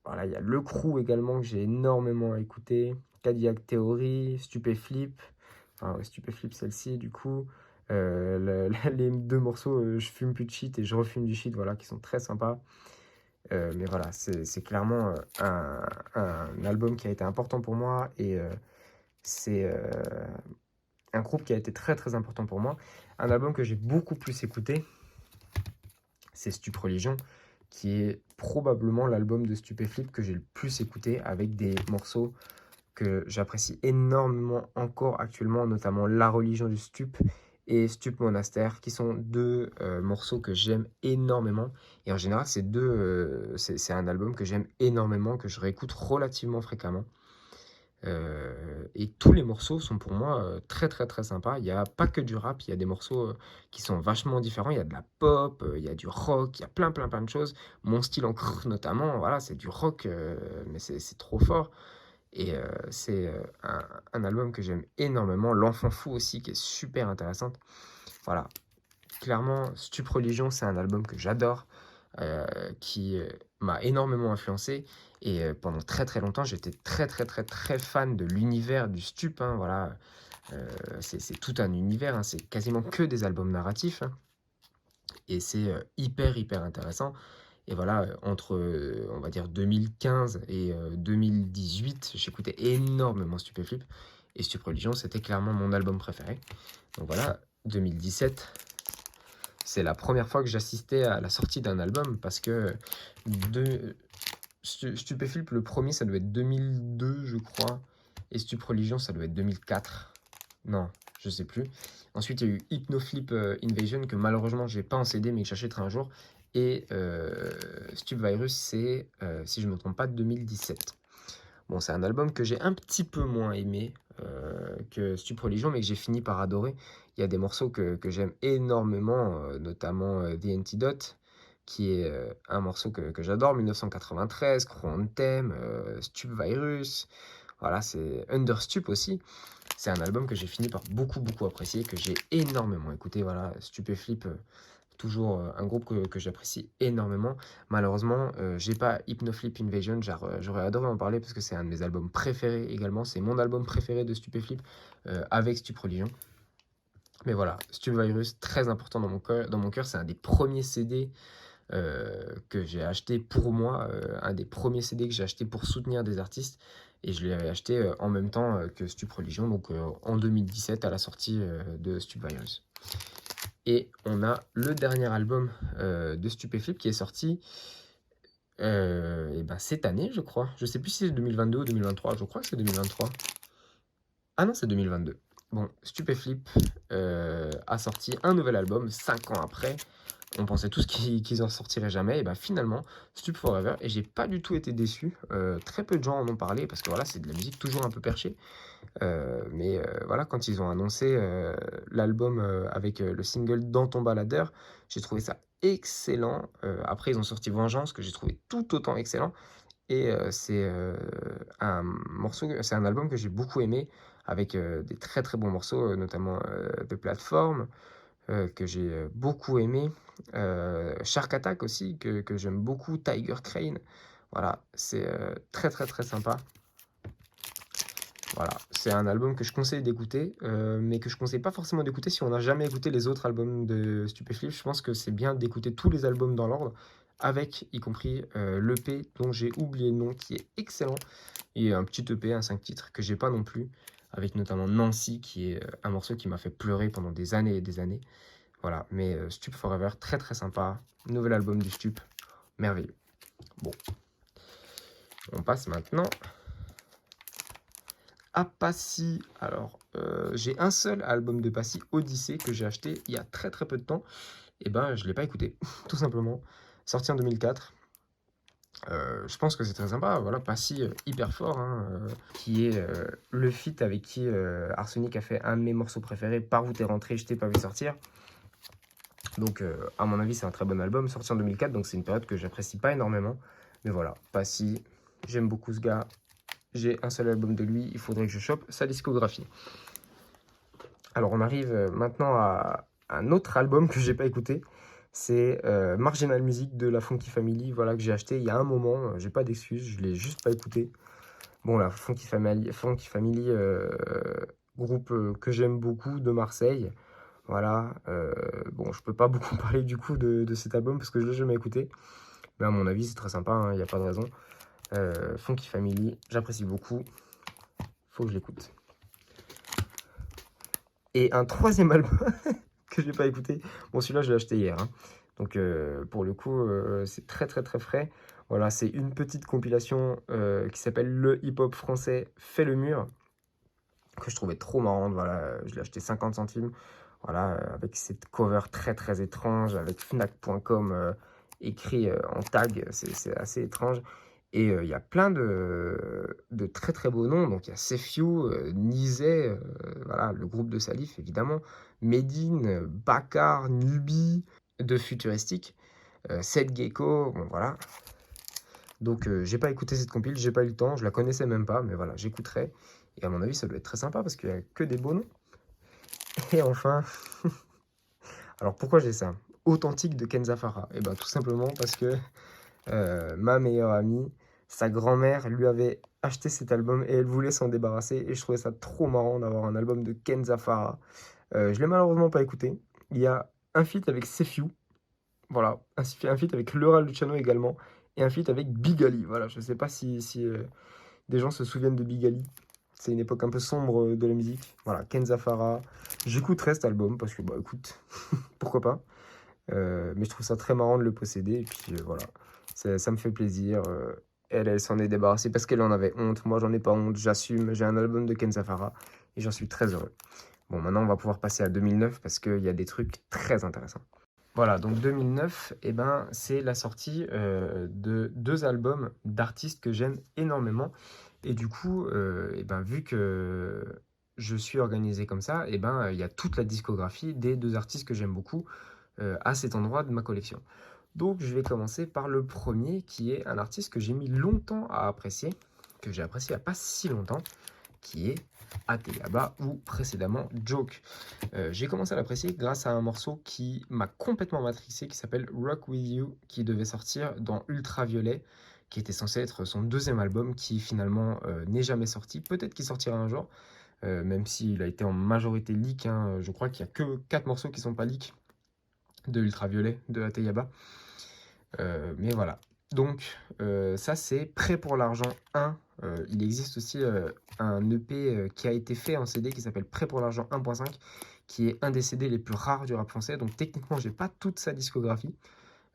voilà, il y a Le Crew également que j'ai énormément écouté. Cadillac Theory, Stupéflip. Enfin, ouais, Stupéflip, celle-ci, du coup. Les deux morceaux, Je fume plus de shit et Je refume du shit, voilà, qui sont très sympas. Mais voilà, c'est clairement un album qui a été important pour moi et c'est un groupe qui a été très important pour moi. Un album que j'ai beaucoup plus écouté, c'est Stup Religion, qui est probablement l'album de Stupéflip que j'ai le plus écouté avec des morceaux que j'apprécie énormément encore actuellement, notamment La Religion du Stup et Stup Monastère, qui sont deux morceaux que j'aime énormément. Et en général, c'est un album que j'aime énormément, que je réécoute relativement fréquemment. Et tous les morceaux sont pour moi très sympas. Il n'y a pas que du rap, il y a des morceaux qui sont vachement différents. Il y a de la pop, il y a du rock, il y a plein de choses. Mon style en creux notamment, voilà, c'est du rock, mais c'est trop fort. Et c'est un album que j'aime énormément. L'Enfant Fou aussi, qui est super intéressante. Voilà, clairement, Stup Religion, c'est un album que j'adore, qui m'a énormément influencé. Et pendant très longtemps, j'étais très fan de l'univers du Stup, hein, voilà. C'est tout un univers, hein, c'est quasiment que des albums narratifs, hein, et c'est hyper intéressant. Et voilà, entre, on va dire 2015 et 2018, j'écoutais énormément Stupéflip. Et Stup Religion, c'était clairement mon album préféré. Donc voilà, 2017, c'est la première fois que j'assistais à la sortie d'un album parce que de, Stupéflip, le premier, ça doit être 2002, je crois. Et Stup Religion, ça doit être 2004. Non, je sais plus. Ensuite, il y a eu Hypnoflip Invasion que malheureusement, j'ai pas en CD, mais que j'achèterai un jour. Et Stup Virus, c'est, si je ne me trompe pas, 2017. Bon, c'est un album que j'ai un petit peu moins aimé que Stup Religion, mais que j'ai fini par adorer. Il y a des morceaux que j'aime énormément, notamment The Antidote, qui est un morceau que j'adore, 1993, Crow Anthem, Stup Virus, voilà, c'est Understup aussi. C'est un album que j'ai fini par beaucoup apprécier, que j'ai énormément écouté, voilà, Stupéflip, toujours un groupe que j'apprécie énormément. Malheureusement, j'ai pas Hypnoflip Invasion, j'aurais adoré en parler parce que c'est un de mes albums préférés également. C'est mon album préféré de Stupéflip avec Stup Religion. Mais voilà, Stup Virus, très important dans mon cœur. Dans mon cœur, c'est un des premiers CD que j'ai acheté pour moi, un des premiers CD que j'ai acheté pour soutenir des artistes. Et je l'ai acheté en même temps que Stup Religion, donc en 2017 à la sortie de Stup Virus. Et on a le dernier album de Stupéflip qui est sorti et ben, cette année, je crois. Je sais plus si c'est 2022 ou 2023. Je crois que c'est 2023. Ah non, c'est 2022. Bon, Stupéflip a sorti un nouvel album 5 ans après. On pensait tous qu'ils en sortiraient jamais. Et ben finalement, Stup Forever. Et j'ai pas du tout été déçu. Très peu de gens en ont parlé parce que voilà, c'est de la musique toujours un peu perchée. Mais voilà, quand ils ont annoncé l'album avec le single Dans ton baladeur, j'ai trouvé ça excellent. Après, ils ont sorti Vengeance, que j'ai trouvé tout autant excellent. Et c'est un morceau, c'est un album que j'ai beaucoup aimé, avec des très très bons morceaux, notamment de plateforme, que j'ai beaucoup aimé. Shark Attack aussi, que j'aime beaucoup. Tiger Crane, voilà, c'est très très très sympa. Voilà, c'est un album que je conseille d'écouter, mais que je conseille pas forcément d'écouter si on n'a jamais écouté les autres albums de Stupéflip. Je pense que c'est bien d'écouter tous les albums dans l'ordre, avec y compris l'EP dont j'ai oublié le nom, qui est excellent, et un petit EP, un 5 titres, que j'ai pas non plus, avec notamment Nancy, qui est un morceau qui m'a fait pleurer pendant des années et des années. Voilà, mais Stup Forever, très très sympa. Nouvel album du Stup, merveilleux. Bon, on passe maintenant à Passy. Alors, j'ai un seul album de Passy, Odyssée, que j'ai acheté il y a très très peu de temps. Et ben, je ne l'ai pas écouté, tout simplement. Sorti en 2004. Je pense que c'est très sympa. Voilà, Passy, hyper fort, hein, qui est le feat avec qui Arsenic a fait un de mes morceaux préférés, Par où t'es rentré, je t'ai pas vu sortir. Donc, à mon avis, c'est un très bon album, sorti en 2004, donc c'est une période que j'apprécie pas énormément. Mais voilà, Passy, j'aime beaucoup ce gars. J'ai un seul album de lui, il faudrait que je chope sa discographie. Alors, on arrive maintenant à un autre album que j'ai pas écouté. C'est Marginal Music de la Funky Family, voilà, que j'ai acheté il y a un moment. J'ai pas d'excuses, je l'ai juste pas écouté. Bon, la Funky Family, groupe que j'aime beaucoup de Marseille. Voilà, bon, je peux pas beaucoup parler du coup de cet album parce que je l'ai jamais écouté. Mais à mon avis, c'est très sympa, il n'y a pas de raison. Funky Family, j'apprécie beaucoup. Faut que je l'écoute. Et un troisième album que j'ai pas écouté. Bon, celui-là, je l'ai acheté hier, hein. Donc, pour le coup, c'est très très très frais. Voilà, c'est une petite compilation qui s'appelle Le hip-hop français fait le mur, que je trouvais trop marrante. Voilà, je l'ai acheté 50 centimes. Voilà, avec cette cover très très étrange, avec Fnac.com écrit en tag, c'est assez étrange. Et il y a plein de très très beaux noms. Donc il y a Sefiu, Nizet, voilà, le groupe de Salif évidemment, Medine, Bakar, Nubi, de Futuristique, Seth Gecko, bon voilà. Donc j'ai pas écouté cette compile, j'ai pas eu le temps, je la connaissais même pas, mais voilà, j'écouterai. Et à mon avis, ça doit être très sympa parce qu'il y a que des beaux noms. Et enfin, alors pourquoi j'ai ça? Authentique de Kenza Farah. Et ben tout simplement parce que ma meilleure amie, sa grand-mère lui avait acheté cet album et elle voulait s'en débarrasser. Et je trouvais ça trop marrant d'avoir un album de Kenza Farah. Je l'ai malheureusement pas écouté. Il y a un feat avec Sefiu, voilà, un feat avec Laura Luciano également, et un feat avec Big Ali. Voilà, je sais pas si des gens se souviennent de Big Ali. C'est une époque un peu sombre de la musique. Voilà, Kenza Farah. J'écouterai cet album parce que, bah écoute, pourquoi pas. Mais je trouve ça très marrant de le posséder. Et puis voilà, ça me fait plaisir. Elle s'en est débarrassée parce qu'elle en avait honte. Moi, j'en ai pas honte. J'assume. J'ai un album de Kenza Farah et j'en suis très heureux. Bon, maintenant, on va pouvoir passer à 2009 parce qu'il y a des trucs très intéressants. Voilà, donc 2009, eh ben, c'est la sortie de deux albums d'artistes que j'aime énormément. Et du coup, eh ben, vu que je suis organisé comme ça, eh ben, il y a toute la discographie des deux artistes que j'aime beaucoup à cet endroit de ma collection. Donc, je vais commencer par le premier, qui est un artiste que j'ai mis longtemps à apprécier, que j'ai apprécié il n'y a pas si longtemps, qui est Ateyaba ou précédemment Joke. J'ai commencé à l'apprécier grâce à un morceau qui m'a complètement matrixé, qui s'appelle Rock With You, qui devait sortir dans Ultraviolet, qui était censé être son deuxième album, qui finalement n'est jamais sorti. Peut-être qu'il sortira un jour, même s'il a été en majorité leak, hein. Je crois qu'il n'y a que 4 morceaux qui ne sont pas leak de Ultraviolet, de Ateyaba. Mais voilà. Donc, ça, c'est Prêt pour l'argent 1. Il existe aussi un EP qui a été fait en CD qui s'appelle Prêt pour l'argent 1.5, qui est un des CD les plus rares du rap français. Donc, techniquement, j'ai pas toute sa discographie.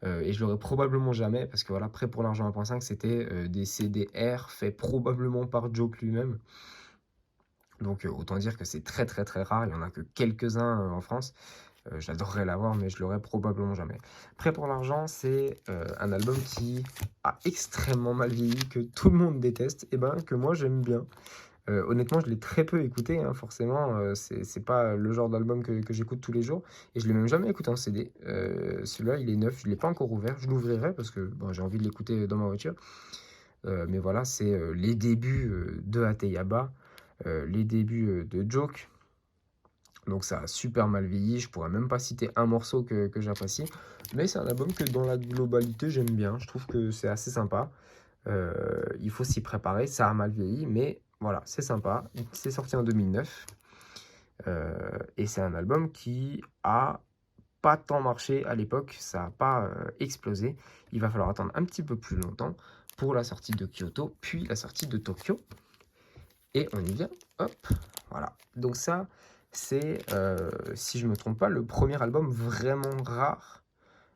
Et je l'aurai probablement jamais, parce que voilà, Prêt pour l'argent 1.5, c'était des CDR faits probablement par Joke lui-même. Donc, autant dire que c'est très très très rare. Il n'y en a que quelques-uns en France. J'adorerais l'avoir, mais je l'aurai probablement jamais. Prêt pour l'argent, c'est un album qui a extrêmement mal vieilli, que tout le monde déteste, et ben que moi j'aime bien. Honnêtement, je l'ai très peu écouté, hein, forcément. C'est pas le genre d'album que j'écoute tous les jours. Et je l'ai même jamais écouté en CD. Celui-là, il est neuf, je ne l'ai pas encore ouvert. Je l'ouvrirai parce que bon, j'ai envie de l'écouter dans ma voiture. Mais voilà, c'est les débuts de Ateyaba. les débuts, de Joke. Donc ça a super mal vieilli, je pourrais même pas citer un morceau que j'apprécie. Mais c'est un album que dans la globalité j'aime bien, je trouve que c'est assez sympa. Il faut s'y préparer, ça a mal vieilli, mais voilà, c'est sympa. C'est sorti en 2009, et c'est un album qui a pas tant marché à l'époque, ça a pas, explosé. Il va falloir attendre un petit peu plus longtemps pour la sortie de Kyoto, puis la sortie de Tokyo. Et on y vient, hop, voilà. Donc ça, c'est, si je me trompe pas, le premier album vraiment rare,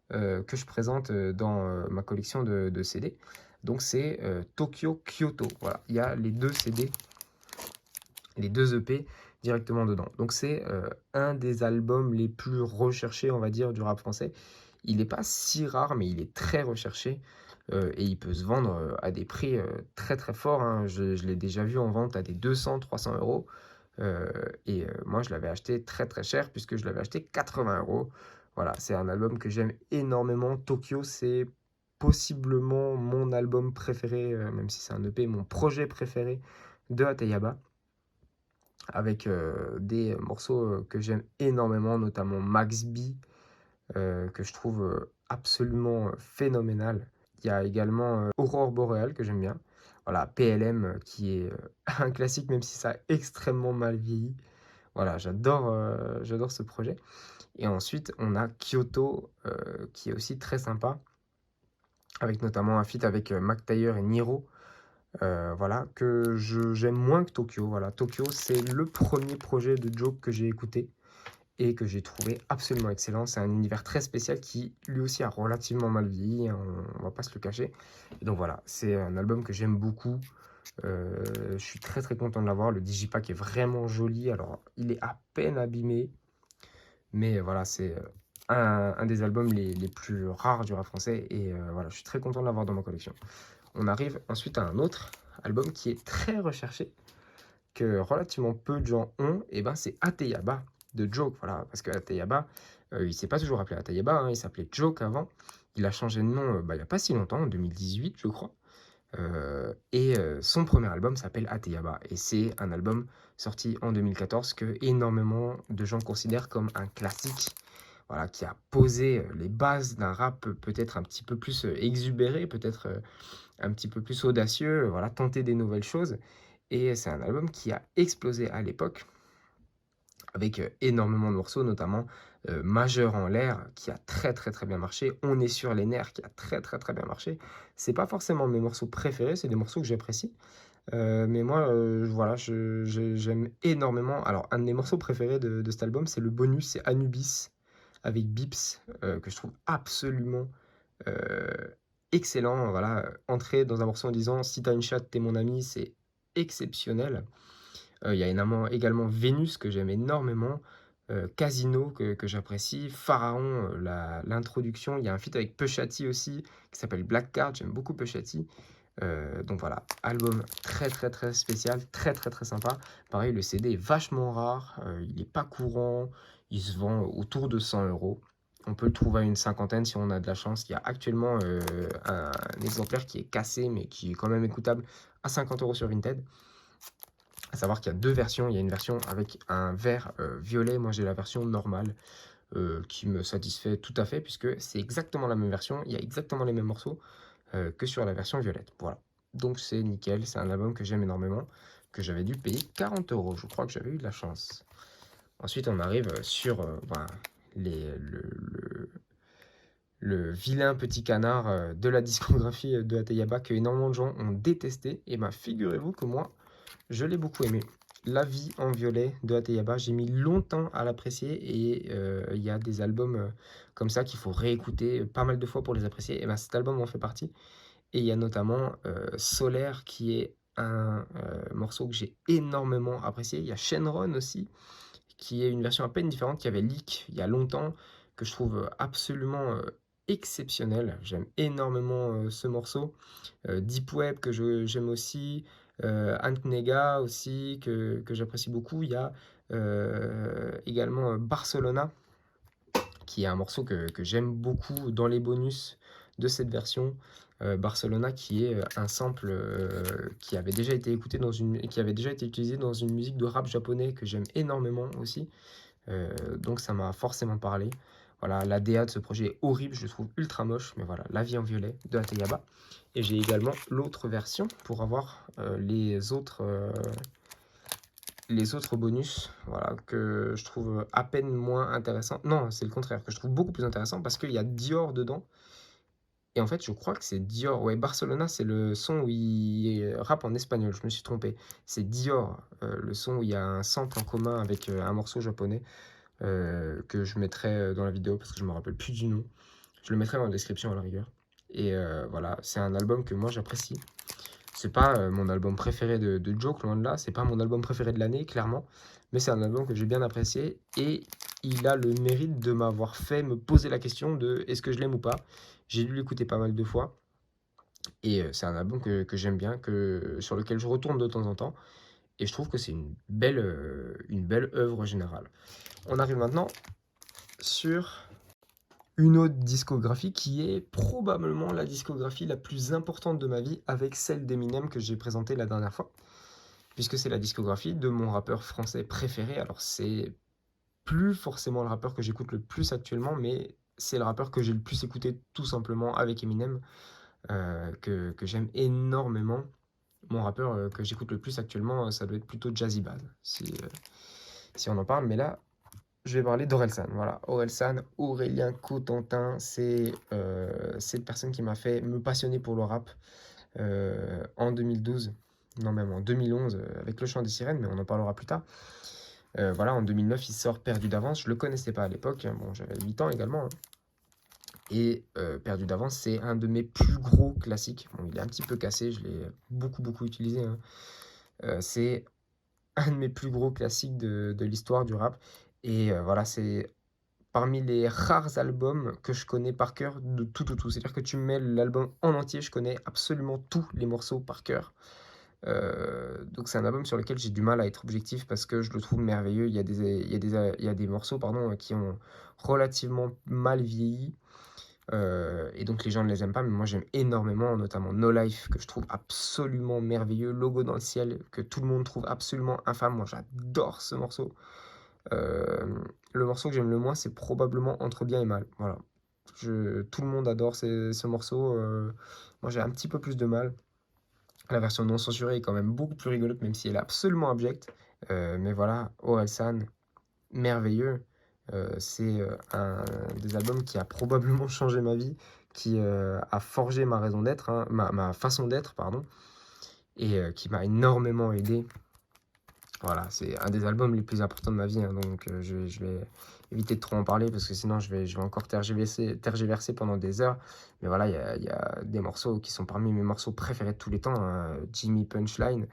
que je présente, dans, ma collection de CD. Donc c'est, Tokyo Kyoto, voilà. Il y a les 2 CD, les 2 EP directement dedans. Donc c'est, un des albums les plus recherchés, on va dire, du rap français. Il n'est pas si rare, mais il est très recherché, et il peut se vendre, à des prix, très, très forts, hein. Je l'ai déjà vu en vente à des 200-300 €, et moi je l'avais acheté très, très cher puisque je l'avais acheté 80 €. Voilà, c'est un album que j'aime énormément. Tokyo, c'est possiblement mon album préféré, même si c'est un EP, mon projet préféré de Hateyaba, avec, des morceaux, que j'aime énormément, notamment Max B, que je trouve, absolument, phénoménal. Il y a également, Aurore boréale que j'aime bien. Voilà, PLM, qui est, un classique même si ça a extrêmement mal vieilli. Voilà, j'adore ce projet. Et ensuite, on a Kyoto, qui est aussi très sympa, avec notamment un feat avec, Mac Taylor et Niro, voilà, que j'aime moins que Tokyo. Voilà, Tokyo, c'est le premier projet de Joke que j'ai écouté et que j'ai trouvé absolument excellent. C'est un univers très spécial qui, lui aussi, a relativement mal vieilli, hein, on va pas se le cacher. Et donc voilà, c'est un album que j'aime beaucoup. Je suis très très content de l'avoir. Le digipack est vraiment joli. Alors, il est à peine abîmé, mais voilà, c'est un des albums les plus rares du rap français. Et voilà, je suis très content de l'avoir dans ma collection. On arrive ensuite à un autre album qui est très recherché, que relativement peu de gens ont, et ben c'est Hateyaba de Joke, voilà, parce que Hateyaba, il s'est pas toujours appelé Hateyaba, hein, il s'appelait Joke avant. Il a changé de nom, bah, il y a pas si longtemps, en 2018, je crois. Et son premier album s'appelle Hateyaba, et c'est un album sorti en 2014 que énormément de gens considèrent comme un classique, voilà, qui a posé les bases d'un rap peut-être un petit peu plus exubéré, peut-être un petit peu plus audacieux, voilà, tenter des nouvelles choses. Et c'est un album qui a explosé à l'époque, avec énormément de morceaux, notamment Majeur en l'air, qui a très très très bien marché. On est sur les nerfs, qui a très très très bien marché. C'est pas forcément mes morceaux préférés, c'est des morceaux que j'apprécie. Mais moi, voilà, j'aime énormément. Alors, un de mes morceaux préférés de cet album, c'est le bonus, c'est Anubis avec Bips, que je trouve absolument excellent. Voilà, entrer dans un morceau en disant si t'as une chatte, t'es mon ami, c'est exceptionnel. Il y a également Vénus que j'aime énormément, Casino que j'apprécie, Pharaon, l'introduction. Il y a un feat avec Pushati aussi qui s'appelle Black Card, j'aime beaucoup Pushati. Donc voilà, album très très très spécial, très très très sympa. Pareil, le CD est vachement rare, il est pas courant, il se vend autour de 100 €. On peut le trouver à une cinquantaine si on a de la chance. Il y a actuellement un exemplaire qui est cassé, mais qui est quand même écoutable à 50 € sur Vinted. À savoir qu'il y a deux versions. Il y a une version avec un vert violet. Moi, j'ai la version normale qui me satisfait tout à fait, puisque c'est exactement la même version. Il y a exactement les mêmes morceaux que sur la version violette. Voilà. Donc c'est nickel, c'est un album que j'aime énormément, que j'avais dû payer 40 €. Je crois que j'avais eu de la chance. Ensuite, on arrive sur ben, le vilain petit canard de la discographie de Hateyaba que énormément de gens ont détesté. Et ben figurez-vous que moi, je l'ai beaucoup aimé. La vie en violet de Hateyaba, j'ai mis longtemps à l'apprécier, et il y a des albums comme ça qu'il faut réécouter pas mal de fois pour les apprécier. Et ben cet album en fait partie. Et il y a notamment Solaire qui est un morceau que j'ai énormément apprécié. Il y a Shenron aussi, qui est une version à peine différente, qui avait leak il y a longtemps, que je trouve absolument exceptionnel. J'aime énormément ce morceau. Deep Web que j'aime aussi. Antnega aussi, que j'apprécie beaucoup. Il y a également Barcelona, qui est un morceau que j'aime beaucoup dans les bonus de cette version. Barcelona, qui est un sample qui avait déjà été écouté qui avait déjà été utilisé dans une musique de rap japonais que j'aime énormément aussi. Donc ça m'a forcément parlé. Voilà, la DA de ce projet est horrible, je le trouve ultra moche, mais voilà, La vie en violet de Hateyaba. Et j'ai également l'autre version pour avoir les autres bonus, voilà, que je trouve à peine moins intéressants. Non, c'est le contraire, que je trouve beaucoup plus intéressant parce qu'il y a Dior dedans. Et en fait, je crois que c'est Dior. Ouais, Barcelona, c'est le son où il rappe en espagnol, je me suis trompé. C'est Dior, le son où il y a un sample en commun avec un morceau japonais que je mettrai dans la vidéo parce que je me rappelle plus du nom. Je le mettrai dans la description à la rigueur. Et voilà, c'est un album que moi j'apprécie. C'est pas mon album préféré de Joke, loin de là. C'est pas mon album préféré de l'année, clairement. Mais c'est un album que j'ai bien apprécié. Et il a le mérite de m'avoir fait me poser la question de est-ce que je l'aime ou pas. J'ai dû l'écouter pas mal de fois. Et c'est un album que j'aime bien, sur lequel je retourne de temps en temps. Et je trouve que c'est une belle œuvre générale. On arrive maintenant sur une autre discographie qui est probablement la discographie la plus importante de ma vie avec celle d'Eminem que j'ai présentée la dernière fois, puisque c'est la discographie de mon rappeur français préféré. Alors c'est plus forcément le rappeur que j'écoute le plus actuellement, mais c'est le rappeur que j'ai le plus écouté tout simplement avec Eminem, que j'aime énormément. Mon rappeur que j'écoute le plus actuellement, ça doit être plutôt Jazzy Bass, si on en parle, mais là, je vais parler d'Orelsan. Voilà, Orelsan, Aurélien Cotentin, c'est cette personne qui m'a fait me passionner pour le rap en 2012, non même en 2011 avec Le Chant des Sirènes, mais on en parlera plus tard. Voilà, en 2009, il sort Perdu d'avance. Je le connaissais pas à l'époque, hein. Bon, j'avais 8 ans également, hein. Et Perdu d'avance, c'est un de mes plus gros classiques. Bon, il est un petit peu cassé, je l'ai beaucoup utilisé, hein. C'est un de mes plus gros classiques de l'histoire du rap. Et voilà, c'est parmi les rares albums que je connais par cœur de tout. C'est-à-dire que tu me mets l'album en entier, je connais absolument tous les morceaux par cœur. Donc c'est un album sur lequel j'ai du mal à être objectif parce que je le trouve merveilleux. Il y a des morceaux pardon, qui ont relativement mal vieilli. Et donc les gens ne les aiment pas, mais moi j'aime énormément, notamment No Life, que je trouve absolument merveilleux. Logo dans le ciel, que tout le monde trouve absolument infâme. Moi j'adore ce morceau. Le morceau que j'aime le moins, c'est probablement Entre bien et mal. Voilà. Tout le monde adore ce morceau. Moi, j'ai un petit peu plus de mal. La version non censurée est quand même beaucoup plus rigolote, même si elle est absolument abjecte. Mais voilà, Orelsan, merveilleux. C'est un des albums qui a probablement changé ma vie, qui a forgé ma raison d'être, hein, ma façon d'être, pardon, et qui m'a énormément aidé. Voilà, c'est un des albums les plus importants de ma vie, hein, donc je vais éviter de trop en parler parce que sinon je vais encore tergiverser pendant des heures. Mais voilà, il y a des morceaux qui sont parmi mes morceaux préférés de tous les temps, hein. Jimmy Punchline,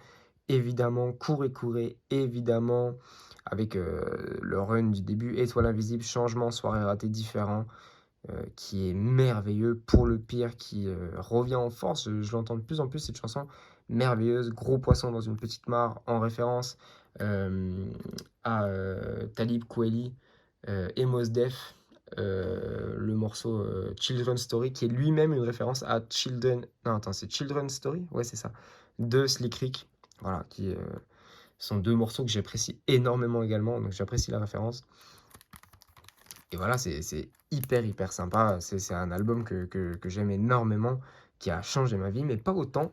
évidemment, Courez, courez, évidemment, avec le run du début, Étoile invisible, Changement, Soirée ratée, Différent, qui est merveilleux, Pour le pire, qui revient en force. Je l'entends de plus en plus cette chanson, merveilleuse, Gros poisson dans une petite mare, en référence euh, à Talib Kweli et Mos Def, le morceau Children's Story, qui est lui-même une référence à non attends, c'est Children's Story, ouais c'est ça, de Slick Rick, voilà, qui sont deux morceaux que j'apprécie énormément également, donc j'apprécie la référence. Et voilà, c'est hyper sympa. C'est un album que j'aime énormément, qui a changé ma vie, mais pas autant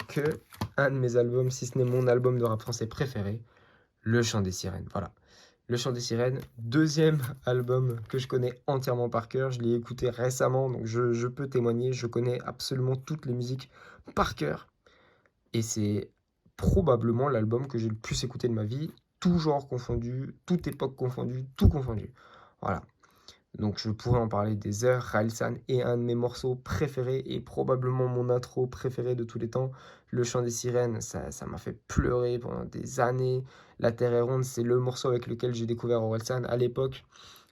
que un de mes albums, si ce n'est mon album de rap français préféré, Le Chant des Sirènes. Voilà. Le Chant des Sirènes, deuxième album que je connais entièrement par cœur. Je l'ai écouté récemment, donc je peux témoigner. Je connais absolument toutes les musiques par cœur. Et c'est probablement l'album que j'ai le plus écouté de ma vie, tout genre confondu, toute époque confondue, tout confondu. Voilà. Donc je pourrais en parler des heures. Railsan est un de mes morceaux préférés et probablement mon intro préféré de tous les temps. Le Chant des Sirènes, ça m'a fait pleurer pendant des années. La Terre est ronde, c'est le morceau avec lequel j'ai découvert Orelsan à l'époque.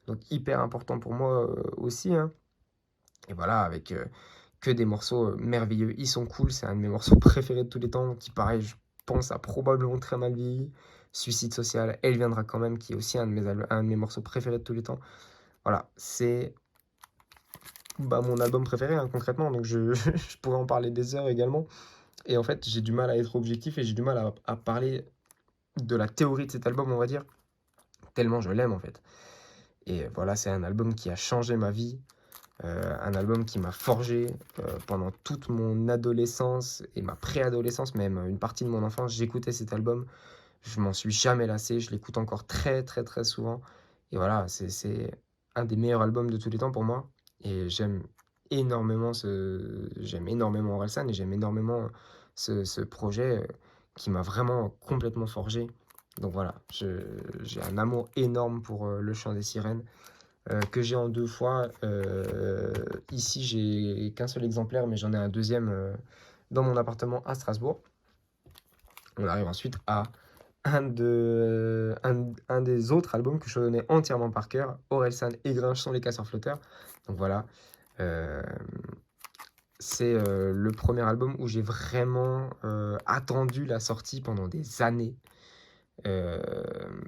Donc hyper important pour moi aussi, hein. Et voilà, avec que des morceaux merveilleux. Ils sont cool, c'est un de mes morceaux préférés de tous les temps, qui pareil, je pense, a probablement très mal vieilli. Suicide social, Elle viendra quand même, qui est aussi un de mes morceaux préférés de tous les temps. Voilà, c'est bah, mon album préféré, hein, concrètement, donc je pourrais en parler des heures également. Et en fait, j'ai du mal à être objectif et j'ai du mal à parler de la théorie de cet album, on va dire, tellement je l'aime en fait. Et voilà, c'est un album qui a changé ma vie, un album qui m'a forgé pendant toute mon adolescence et ma préadolescence, même une partie de mon enfance. J'écoutais cet album, je m'en suis jamais lassé, je l'écoute encore très très très souvent. Et voilà, c'est un des meilleurs albums de tous les temps pour moi. Et j'aime énormément Orelsan et j'aime énormément ce projet qui m'a vraiment complètement forgé. Donc voilà, j'ai un amour énorme pour Le Chant des Sirènes que j'ai en 2 fois. Ici, j'ai qu'un seul exemplaire, mais j'en ai un deuxième dans mon appartement à Strasbourg. On arrive ensuite à un des autres albums que je connais entièrement par cœur. Orelsan et Grinch sont les casseurs flotteurs. Donc voilà, euh, c'est le premier album où j'ai vraiment attendu la sortie pendant des années. Euh,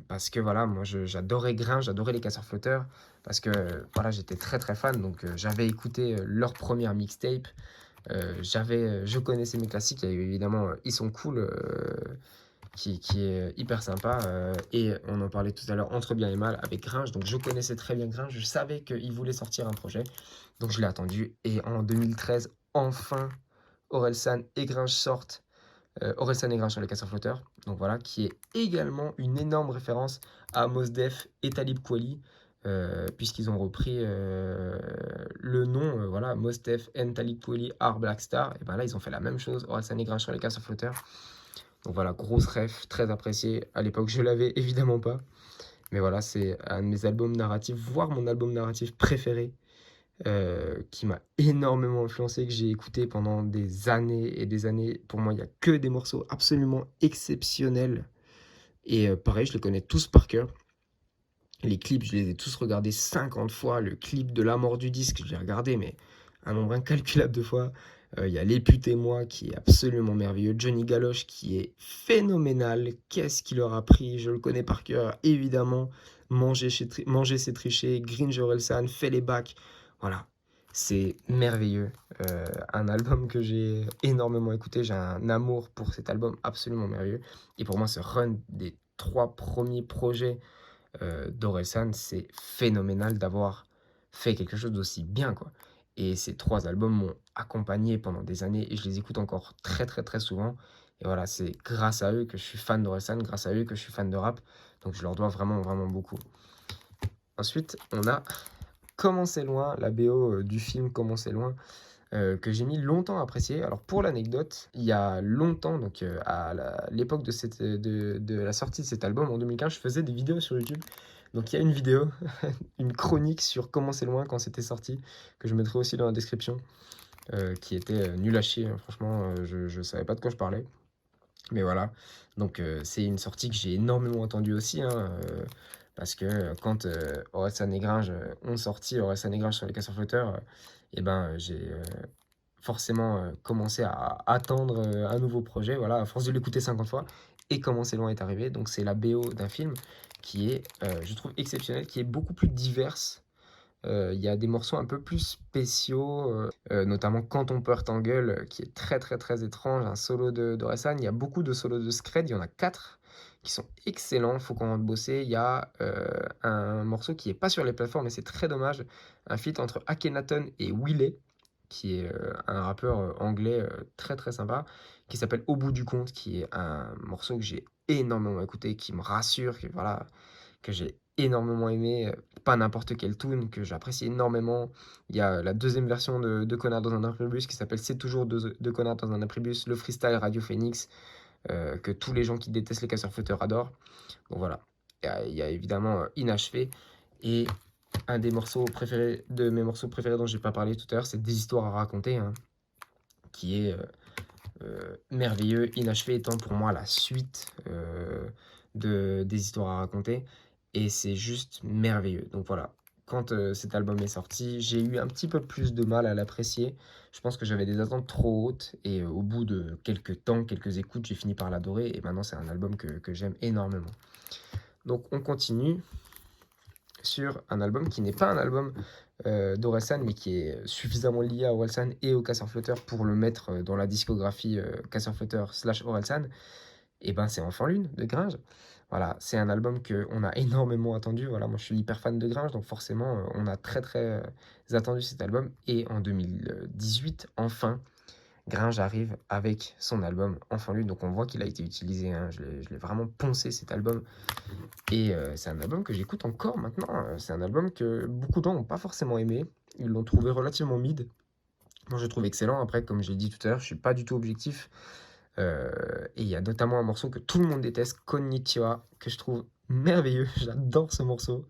Parce que voilà, moi j'adorais Grinch, j'adorais les casseurs flotteurs. Parce que voilà, j'étais très très fan. Donc j'avais écouté leur première mixtape. Je connaissais mes classiques. Il y a eu évidemment Ils sont cool. Qui est hyper sympa. Et on en parlait tout à l'heure, Entre bien et mal, avec Grinch. Donc je connaissais très bien Grinch, je savais qu'il voulait sortir un projet. Donc je l'ai attendu. Et en 2013, enfin, Orelsan et Grinch sortent. Orelsan et Grinch sur les casseurs flotteurs. Donc voilà, qui est également une énorme référence à Mos Def et Talib Kweli. Puisqu'ils ont repris le nom, voilà, Mos Def and Talib Kweli are Black Star. Et ben là, ils ont fait la même chose, Orelsan et Grinch sur les casseurs flotteurs. Donc voilà, grosse ref, très apprécié. À l'époque, je l'avais évidemment pas. Mais voilà, c'est un de mes albums narratifs, voire mon album narratif préféré, qui m'a énormément influencé, que j'ai écouté pendant des années et des années. Pour moi, il n'y a que des morceaux absolument exceptionnels. Et pareil, je les connais tous par cœur. Les clips, je les ai tous regardés 50 fois. Le clip de La mort du disque, je l'ai regardé, mais un nombre incalculable de fois. Il y a Les putes et moi qui est absolument merveilleux. Johnny Galoche qui est phénoménal. Qu'est-ce qu'il aura pris? Je le connais par cœur, évidemment. Manger c'est tricher. Green Orelsan, fait les bacs. Voilà, c'est merveilleux. Un album que j'ai énormément écouté. J'ai un amour pour cet album absolument merveilleux. Et pour moi, ce run des 3 premiers projets d'Orelsan, c'est phénoménal d'avoir fait quelque chose d'aussi bien, quoi. Et ces 3 albums m'ont accompagné pendant des années et je les écoute encore très très très souvent. Et voilà, c'est grâce à eux que je suis fan d'Orelsan, grâce à eux que je suis fan de rap. Donc je leur dois vraiment vraiment beaucoup. Ensuite, on a Comment c'est loin, la BO du film Comment c'est loin, que j'ai mis longtemps à apprécier. Alors pour l'anecdote, il y a longtemps, donc l'époque de la sortie de cet album en 2015, je faisais des vidéos sur YouTube. Donc il y a une vidéo, une chronique sur Comment c'est loin quand c'était sorti, que je mettrai aussi dans la description, qui était nul à chier, hein. Franchement, je savais pas de quoi je parlais. Mais voilà, donc c'est une sortie que j'ai énormément attendue aussi, hein, parce que quand Orelsan et Gringe ont sorti Orelsan et Gringe sur les casseurs flotteurs, et ben j'ai forcément commencé à attendre un nouveau projet, voilà, à force de l'écouter 50 fois. Et Comment c'est loin est arrivé, donc c'est la BO d'un film qui est, je trouve, exceptionnelle, qui est beaucoup plus diverse. Il y a des morceaux un peu plus spéciaux, notamment Quand ton peur t'engueule, qui est très très très étrange, un solo d'Orelsan. Il y a beaucoup de solos de Scred, il y en a 4 qui sont excellents, faut qu'on rentre bosser. Il y a un morceau qui est pas sur les plateformes et c'est très dommage, un feat entre Akhenaton et Willy, qui est un rappeur anglais très très sympa, qui s'appelle Au bout du compte, qui est un morceau que j'ai énormément écouté, qui me rassure, voilà, que j'ai énormément aimé, pas n'importe quelle tune, que j'apprécie énormément. Il y a la deuxième version de Connard dans un imprébus qui s'appelle C'est toujours de Connard dans un imprébus, le freestyle Radio Phoenix, que tous les gens qui détestent les casseurs flotteurs adorent. Donc voilà, il y a évidemment Inachevé, et un des morceaux préférés, de mes morceaux préférés dont j'ai pas parlé tout à l'heure, c'est Des histoires à raconter, hein, qui est merveilleux. Inachevé étant pour moi la suite des histoires à raconter. Et c'est juste merveilleux. Donc voilà, quand cet album est sorti, j'ai eu un petit peu plus de mal à l'apprécier. Je pense que j'avais des attentes trop hautes. Et au bout de quelques temps, quelques écoutes, j'ai fini par l'adorer. Et maintenant, c'est un album que j'aime énormément. Donc on continue. sur un album qui n'est pas un album d'Orelsan, mais qui est suffisamment lié à Orelsan et au Casseur Flotteur pour le mettre dans la discographie Casseur Flotteur / Orelsan, et ben c'est Enfant Lune de Gringe. Voilà, c'est un album qu'on a énormément attendu. Voilà, moi je suis hyper fan de Gringe, donc forcément on a très attendu cet album. Et en 2018, enfin, Gringe arrive avec son album Enfant Lune. Donc on voit qu'il a été utilisé, hein. Je l'ai vraiment poncé cet album. Et c'est un album que j'écoute encore maintenant. C'est un album que beaucoup de gens n'ont pas forcément aimé. Ils l'ont trouvé relativement mid. Moi je le trouve excellent. Après, comme j'ai dit tout à l'heure, je suis pas du tout objectif. Et il y a notamment un morceau que tout le monde déteste, Konnichiwa, que je trouve merveilleux. J'adore ce morceau.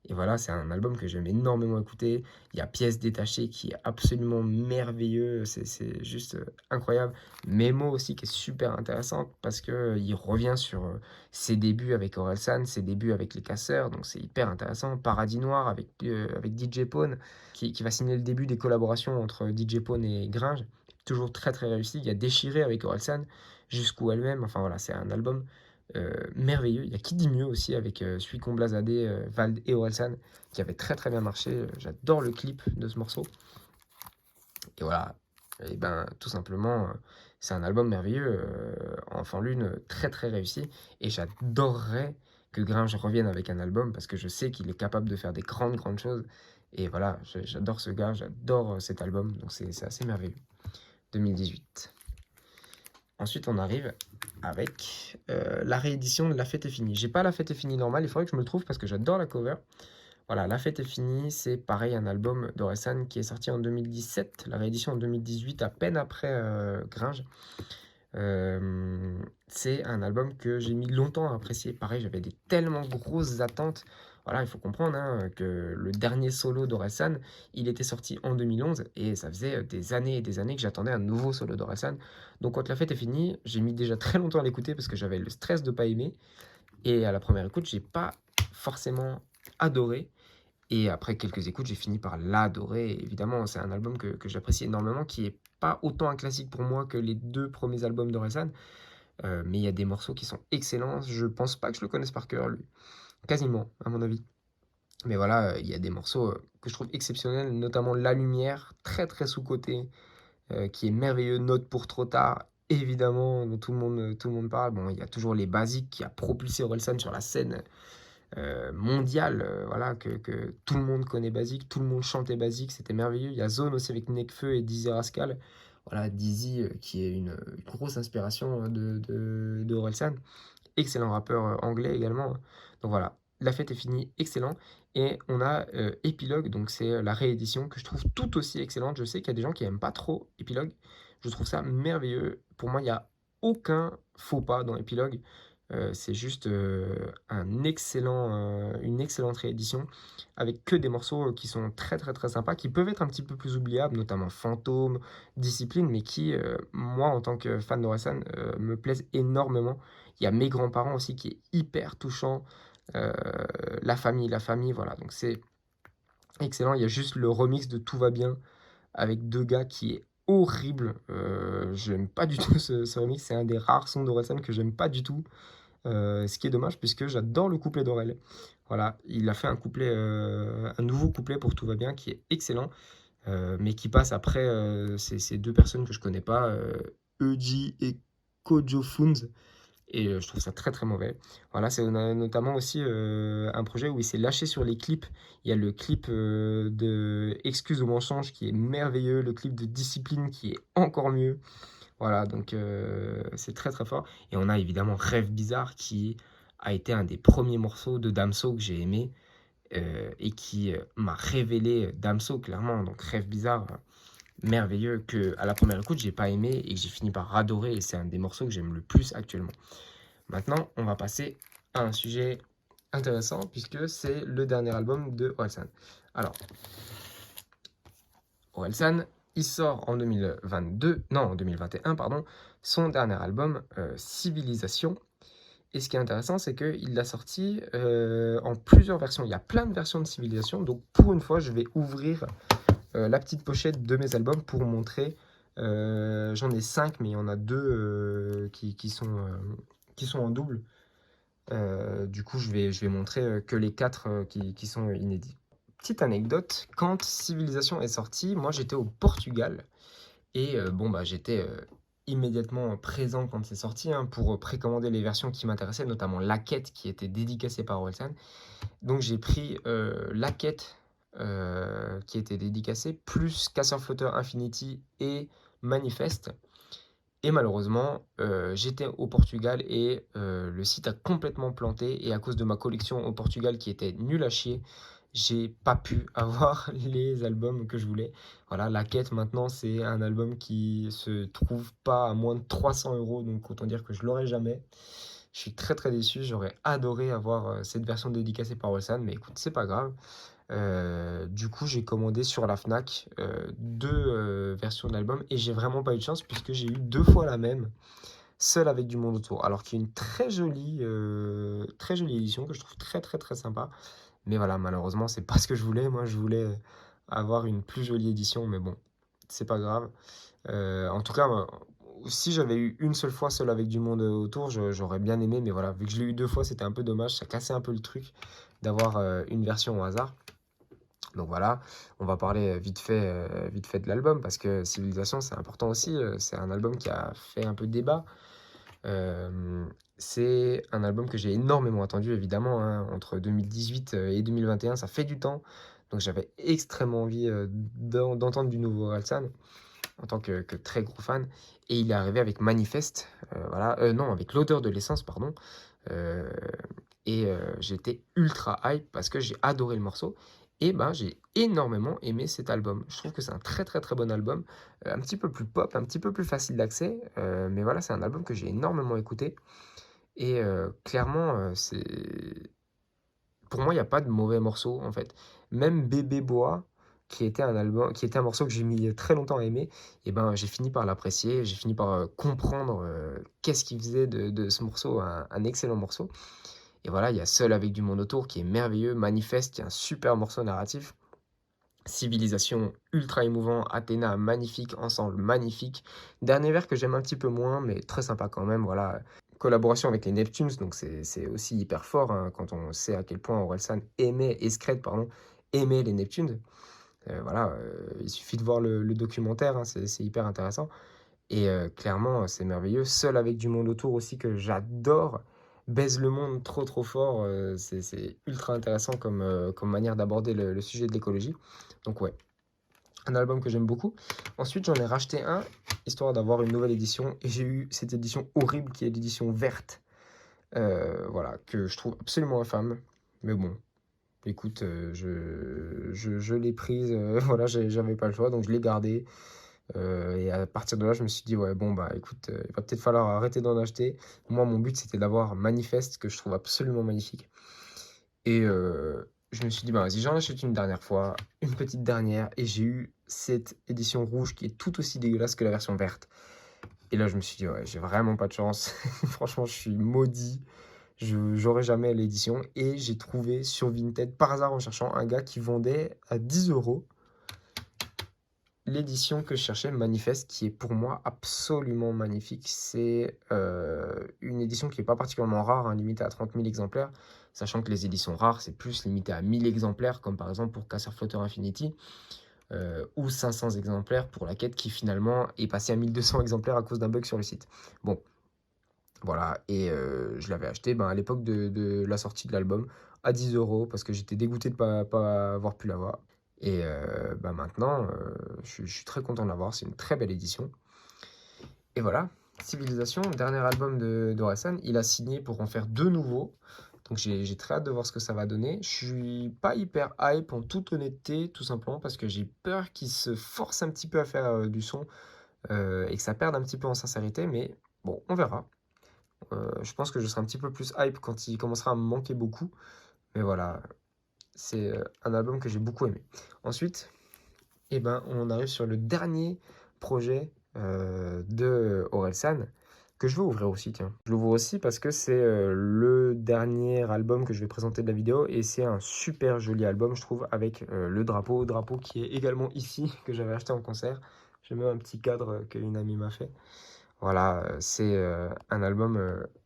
Et voilà, c'est un album que j'aime énormément écouter. Il y a Pièces détachées qui est absolument merveilleux. C'est juste incroyable. Memo aussi qui est super intéressante parce que il revient sur ses débuts avec Orelsan, ses débuts avec les Casseurs. Donc c'est hyper intéressant. Paradis Noir avec DJ Pone qui va signer le début des collaborations entre DJ Pone et Gringe. Toujours très réussi. Il y a Déchiré avec Orelsan, Jusqu'où elle-même. Enfin voilà, c'est un album merveilleux. Il y a Qui dit mieux aussi avec Celui qu'on blasadé, Vald et Orelsan, qui avait très bien marché. J'adore le clip de ce morceau. Et voilà, et ben tout simplement, c'est un album merveilleux, Enfant Lune, très réussi. Et j'adorerais que Gringe revienne avec un album parce que je sais qu'il est capable de faire des grandes choses. Et voilà, j'adore ce gars, j'adore cet album, donc c'est assez merveilleux. 2018. Ensuite, on arrive avec la réédition de La Fête est finie. J'ai pas La Fête est finie normale, il faudrait que je me le trouve parce que j'adore la cover. Voilà, La Fête est finie, c'est pareil, un album d'Orelsan qui est sorti en 2017, la réédition en 2018, à peine après Gringe. C'est un album que j'ai mis longtemps à apprécier. Pareil, j'avais des tellement grosses attentes. Voilà, il faut comprendre hein, que le dernier solo d'Orelsan, il était sorti en 2011 et ça faisait des années et des années que j'attendais un nouveau solo d'Orelsan. Donc quand La Fête est finie, j'ai mis déjà très longtemps à l'écouter parce que j'avais le stress de pas aimer. Et à la première écoute, j'ai pas forcément adoré. Et après quelques écoutes, j'ai fini par l'adorer. Évidemment, c'est un album que j'apprécie énormément, qui est pas autant un classique pour moi que les 2 premiers albums d'Orelsan, mais il y a des morceaux qui sont excellents. Je pense pas que je le connaisse par cœur, lui. Quasiment, à mon avis. Mais voilà, il y a des morceaux que je trouve exceptionnels, notamment La Lumière, très sous-coté, qui est merveilleux. Note pour trop tard, évidemment, dont tout le monde parle. Bon, il y a toujours les basiques qui a propulsé Orelsan sur la scène mondiale, voilà, que tout le monde connaît Basique, tout le monde chantait Basique, c'était merveilleux. Il y a Zone aussi avec Nekfeu et Dizzy Rascal. Voilà, Dizzy qui est une grosse inspiration de Orelsan. Excellent rappeur anglais également. Donc voilà, La Fête est finie, excellent. Et on a Épilogue, donc c'est la réédition que je trouve tout aussi excellente. Je sais qu'il y a des gens qui n'aiment pas trop Épilogue. Je trouve ça merveilleux. Pour moi, il n'y a aucun faux pas dans Épilogue. C'est juste une excellente réédition avec que des morceaux qui sont très sympas, qui peuvent être un petit peu plus oubliables, notamment Fantôme, Discipline, mais qui, moi, en tant que fan d'Orelsan, me plaisent énormément. Il y a Mes grands-parents aussi qui est hyper touchant. La famille, voilà. Donc c'est excellent. Il y a juste le remix de Tout va bien avec 2 gars qui est horrible. J'aime pas du tout ce remix. C'est un des rares sons d'Orelsan que j'aime pas du tout. Ce qui est dommage puisque j'adore le couplet d'Aurel. Voilà, il a fait un nouveau couplet pour Tout va bien qui est excellent, mais qui passe après ces 2 personnes que je connais pas, Eji et Kojo Funz. Et je trouve ça très mauvais. Voilà, c'est notamment aussi un projet où il s'est lâché sur les clips. Il y a le clip de Excuse au mensonge qui est merveilleux, le clip de Discipline qui est encore mieux. Voilà, donc c'est très fort. Et on a évidemment Rêve bizarre qui a été un des premiers morceaux de Damso que j'ai aimé et qui m'a révélé Damso clairement. Donc Rêve bizarre, merveilleux, que à la première écoute j'ai pas aimé et que j'ai fini par adorer. Et c'est un des morceaux que j'aime le plus actuellement. Maintenant, on va passer à un sujet intéressant puisque c'est le dernier album de Orelsan. Alors, Orelsan, il sort en 2021, pardon, son dernier album, Civilisation. Et ce qui est intéressant, c'est qu'il l'a sorti en plusieurs versions. Il y a plein de versions de Civilisation. Donc, pour une fois, je vais ouvrir la petite pochette de mes albums pour montrer. J'en ai 5, mais il y en a 2 qui sont en double. Du coup, je vais montrer que les 4 qui sont inédits. Petite anecdote, quand Civilization est sorti, moi j'étais au Portugal et bon, bah, j'étais immédiatement présent quand c'est sorti hein, pour précommander les versions qui m'intéressaient, notamment la quête qui était dédicacée par Orelsan. Donc j'ai pris la quête qui était dédicacée, plus Casseur Flotteur Infinity et Manifest. Et malheureusement, j'étais au Portugal et le site a complètement planté. Et à cause de ma collection au Portugal qui était nulle à chier, j'ai pas pu avoir les albums que je voulais. Voilà, la quête maintenant, c'est un album qui se trouve pas à moins de 300 euros. Donc autant dire que je l'aurai jamais. Je suis très très déçu. J'aurais adoré avoir cette version dédicacée par Wilson. Mais écoute, c'est pas grave. Du coup, j'ai commandé sur la Fnac 2 versions de l'album et j'ai vraiment pas eu de chance puisque j'ai eu 2 fois la même, seule avec du monde autour. Alors qu'il y a une très jolie édition que je trouve très très très sympa. Mais voilà, malheureusement, c'est pas ce que je voulais. Moi, je voulais avoir une plus jolie édition, mais bon, c'est pas grave. En tout cas, si j'avais eu une seule fois seule avec du monde autour, j'aurais bien aimé. Mais voilà, vu que je l'ai eu 2 fois, c'était un peu dommage. Ça cassait un peu le truc d'avoir une version au hasard. Donc voilà, on va parler vite fait de l'album parce que Civilisation, c'est important aussi. C'est un album qui a fait un peu débat. Euh, c'est un album que j'ai énormément attendu, évidemment, hein, entre 2018 et 2021, ça fait du temps. Donc j'avais extrêmement envie d'entendre du nouveau Orelsan en tant que très gros fan. Et il est arrivé avec Manifeste, voilà, non, avec L'odeur de l'essence, pardon. Euh, et j'étais ultra hype parce que j'ai adoré le morceau. Et ben, j'ai énormément aimé cet album. Je trouve que c'est un très très très bon album. Un petit peu plus pop, un petit peu plus facile d'accès. Mais voilà, c'est un album que j'ai énormément écouté. Et clairement, pour moi, il n'y a pas de mauvais morceaux en fait. Même Bébé Bois, qui était un morceau que j'ai mis très longtemps à aimer, et ben j'ai fini par l'apprécier, j'ai fini par comprendre qu'est-ce qui faisait de ce morceau un excellent morceau. Et voilà, il y a Seul avec du monde autour qui est merveilleux, Manifeste qui est un super morceau narratif, Civilisation ultra émouvant, Athéna magnifique, Ensemble magnifique, Dernier Vers que j'aime un petit peu moins, mais très sympa quand même, voilà. Collaboration avec les Neptunes, donc c'est aussi hyper fort hein, quand on sait à quel point Orelsan aimait, et Skred, pardon, aimait les Neptunes. Voilà, il suffit de voir le documentaire, hein, c'est hyper intéressant. Et clairement, c'est merveilleux. Seul avec du monde autour aussi que j'adore. Baise le monde trop trop fort. C'est ultra intéressant comme manière d'aborder le sujet de l'écologie. Donc ouais, un album que j'aime beaucoup. Ensuite, j'en ai racheté un, histoire d'avoir une nouvelle édition. Et j'ai eu cette édition horrible qui est l'édition verte. Voilà, que je trouve absolument infâme. Mais bon, écoute, je l'ai prise. Voilà, j'avais pas le choix, donc je l'ai gardée. Et à partir de là, je me suis dit, ouais, bon, bah écoute, il va peut-être falloir arrêter d'en acheter. Moi, mon but, c'était d'avoir Manifeste, que je trouve absolument magnifique. Et je me suis dit, bah vas-y, j'en achète une dernière fois, une petite dernière. Et j'ai eu cette édition rouge qui est tout aussi dégueulasse que la version verte. Et là, je me suis dit, ouais, j'ai vraiment pas de chance. Franchement, je suis maudit. J'aurai jamais l'édition. Et j'ai trouvé sur Vinted, par hasard en cherchant, un gars qui vendait à 10 euros l'édition que je cherchais, Manifeste, qui est pour moi absolument magnifique. C'est une édition qui n'est pas particulièrement rare, hein, limitée à 30 000 exemplaires, sachant que les éditions rares, c'est plus limité à 1000 exemplaires, comme par exemple pour Casseur Flotteur Infinity, ou 500 exemplaires pour la quête qui finalement est passée à 1200 exemplaires à cause d'un bug sur le site. Bon, voilà, et je l'avais acheté ben, à l'époque de la sortie de l'album à 10 euros parce que j'étais dégoûté de ne pas avoir pu l'avoir. Et bah maintenant, je suis très content de l'avoir. C'est une très belle édition. Et voilà, Civilisation, dernier album d'Orelsan. Il a signé pour en faire 2 nouveaux. Donc j'ai très hâte de voir ce que ça va donner. Je suis pas hyper hype en toute honnêteté, tout simplement parce que j'ai peur qu'il se force un petit peu à faire du son et que ça perde un petit peu en sincérité. Mais bon, on verra. Je pense que je serai un petit peu plus hype quand il commencera à me manquer beaucoup. Mais voilà, c'est un album que j'ai beaucoup aimé. Ensuite, et ben, on arrive sur le dernier projet de Orelsan que je vais ouvrir aussi, tiens. Je l'ouvre aussi parce que c'est le dernier album que je vais présenter de la vidéo et c'est un super joli album, je trouve, avec le drapeau qui est également ici, que j'avais acheté en concert. J'ai même un petit cadre qu'une amie m'a fait. Voilà, c'est un album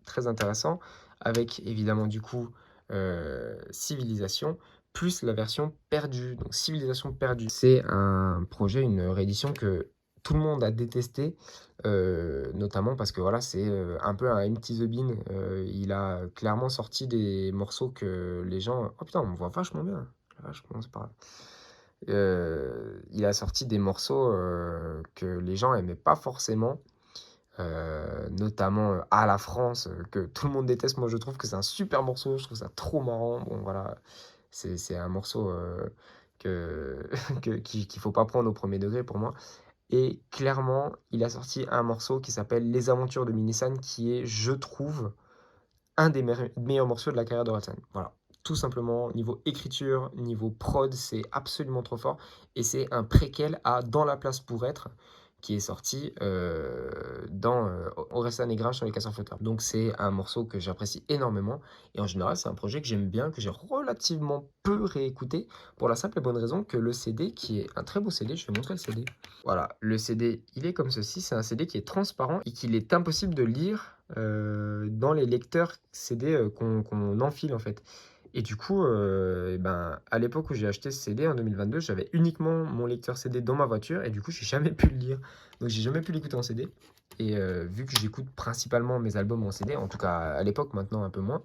très intéressant. avec évidemment du coup, Civilisation, plus la version perdue. Donc Civilisation perdue, c'est un projet, une réédition que tout le monde a détesté, notamment parce que voilà, c'est, un peu un empty the Bean. Il a clairement sorti des morceaux que les gens oh putain, on me voit vachement bien. La vache, comment c'est pas grave. Il a sorti des morceaux, que les gens aimaient pas forcément, notamment, «À la France», que tout le monde déteste. Moi, je trouve que c'est un super morceau, je trouve ça trop marrant. Bon voilà, c'est un morceau, que qu'il faut pas prendre au premier degré pour moi et clairement, il a sorti un morceau qui s'appelle «Les aventures de Mini-San» qui est, je trouve, un des meilleurs morceaux de la carrière d'Orelsan. Voilà, tout simplement, niveau écriture, niveau prod, c'est absolument trop fort. Et c'est un préquel à Dans la place pour être, qui est sorti dans Orelsan et Grinch sur les casseurs-flotteurs. Donc c'est un morceau que j'apprécie énormément. Et en général, c'est un projet que j'aime bien, que j'ai relativement peu réécouté, pour la simple et bonne raison que le CD, qui est un très beau CD, je vais montrer le CD. Voilà, le CD, il est comme ceci, c'est un CD qui est transparent et qu'il est impossible de lire dans les lecteurs CD qu'on enfile en fait. Et du coup, et ben, à l'époque où j'ai acheté ce CD en 2022, j'avais uniquement mon lecteur CD dans ma voiture et du coup, j'ai jamais pu le lire. Donc, j'ai jamais pu l'écouter en CD. Et vu que j'écoute principalement mes albums en CD, en tout cas à l'époque, maintenant un peu moins,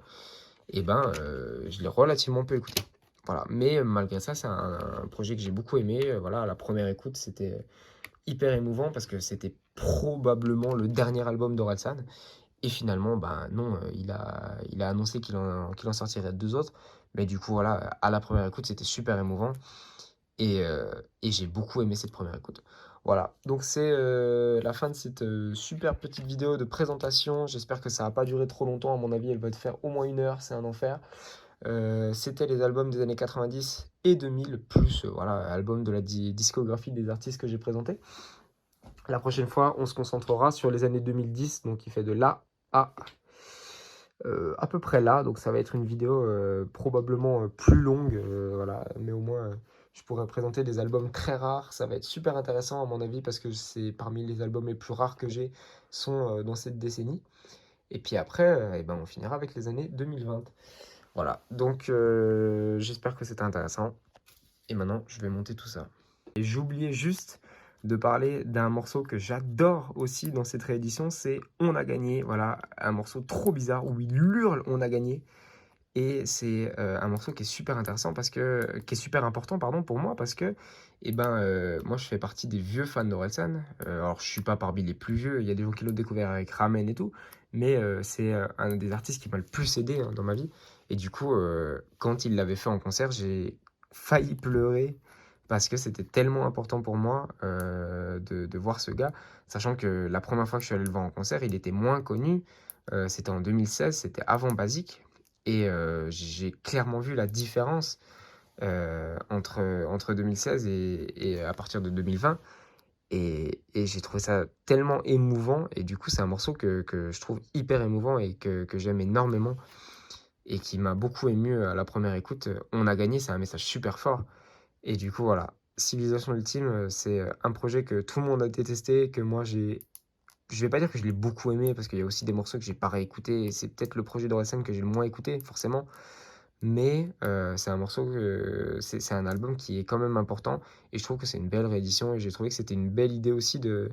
et ben, je l'ai relativement peu écouté. Voilà. Mais malgré ça, c'est un projet que j'ai beaucoup aimé. Voilà, à la première écoute, c'était hyper émouvant parce que c'était probablement le dernier album d'Orelsan. Et finalement, ben non, il a annoncé qu'il en sortirait 2 autres. Mais du coup, voilà, à la première écoute, c'était super émouvant et j'ai beaucoup aimé cette première écoute. Voilà, donc c'est, la fin de cette, super petite vidéo de présentation. J'espère que ça va pas durer trop longtemps. À mon avis, elle va te faire au moins 1 heure, c'est un enfer. C'était les albums des années 90 et 2000 plus, voilà, album de la discographie des artistes que j'ai présentés. La prochaine fois, on se concentrera sur les années 2010, donc il fait de là à peu près là. Donc ça va être une vidéo probablement plus longue, voilà. Mais au moins, je pourrais présenter des albums très rares. Ça va être super intéressant à mon avis parce que c'est parmi les albums les plus rares que j'ai sont dans cette décennie. Et puis après, eh ben, on finira avec les années 2020. Voilà, donc j'espère que c'était intéressant. Et maintenant, je vais monter tout ça. Et j'oubliais juste de parler d'un morceau que j'adore aussi dans cette réédition, c'est On a gagné. Voilà, un morceau trop bizarre où il hurle On a gagné. Et c'est un morceau qui est super intéressant parce que, qui est super important pardon pour moi parce que, eh ben, moi je fais partie des vieux fans d'Orelsan. Alors je suis pas parmi les plus vieux, il y a des gens qui l'ont découvert avec Ramen et tout, mais c'est un des artistes qui m'a le plus aidé dans ma vie. Et du coup, quand il l'avait fait en concert, j'ai failli pleurer parce que c'était tellement important pour moi de voir ce gars, sachant que la première fois que je suis allé le voir en concert, il était moins connu. C'était en 2016, c'était avant Basique. Et j'ai clairement vu la différence entre 2016 et à partir de 2020. Et j'ai trouvé ça tellement émouvant. Et du coup, c'est un morceau que je trouve hyper émouvant et que j'aime énormément et qui m'a beaucoup ému à la première écoute. On a gagné, c'est un message super fort. Et du coup, voilà. Civilisation Ultime, c'est un projet que tout le monde a détesté, que moi j'ai. Je vais pas dire que je l'ai beaucoup aimé parce qu'il y a aussi des morceaux que j'ai pas réécoutés et c'est peut-être le projet d'Orelsan que j'ai le moins écouté, forcément. Mais c'est un morceau que c'est un album qui est quand même important et je trouve que c'est une belle réédition et j'ai trouvé que c'était une belle idée aussi de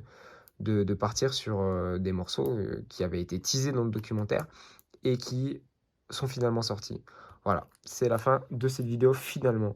partir sur, des morceaux, qui avaient été teasés dans le documentaire et qui sont finalement sortis. Voilà, c'est la fin de cette vidéo finalement.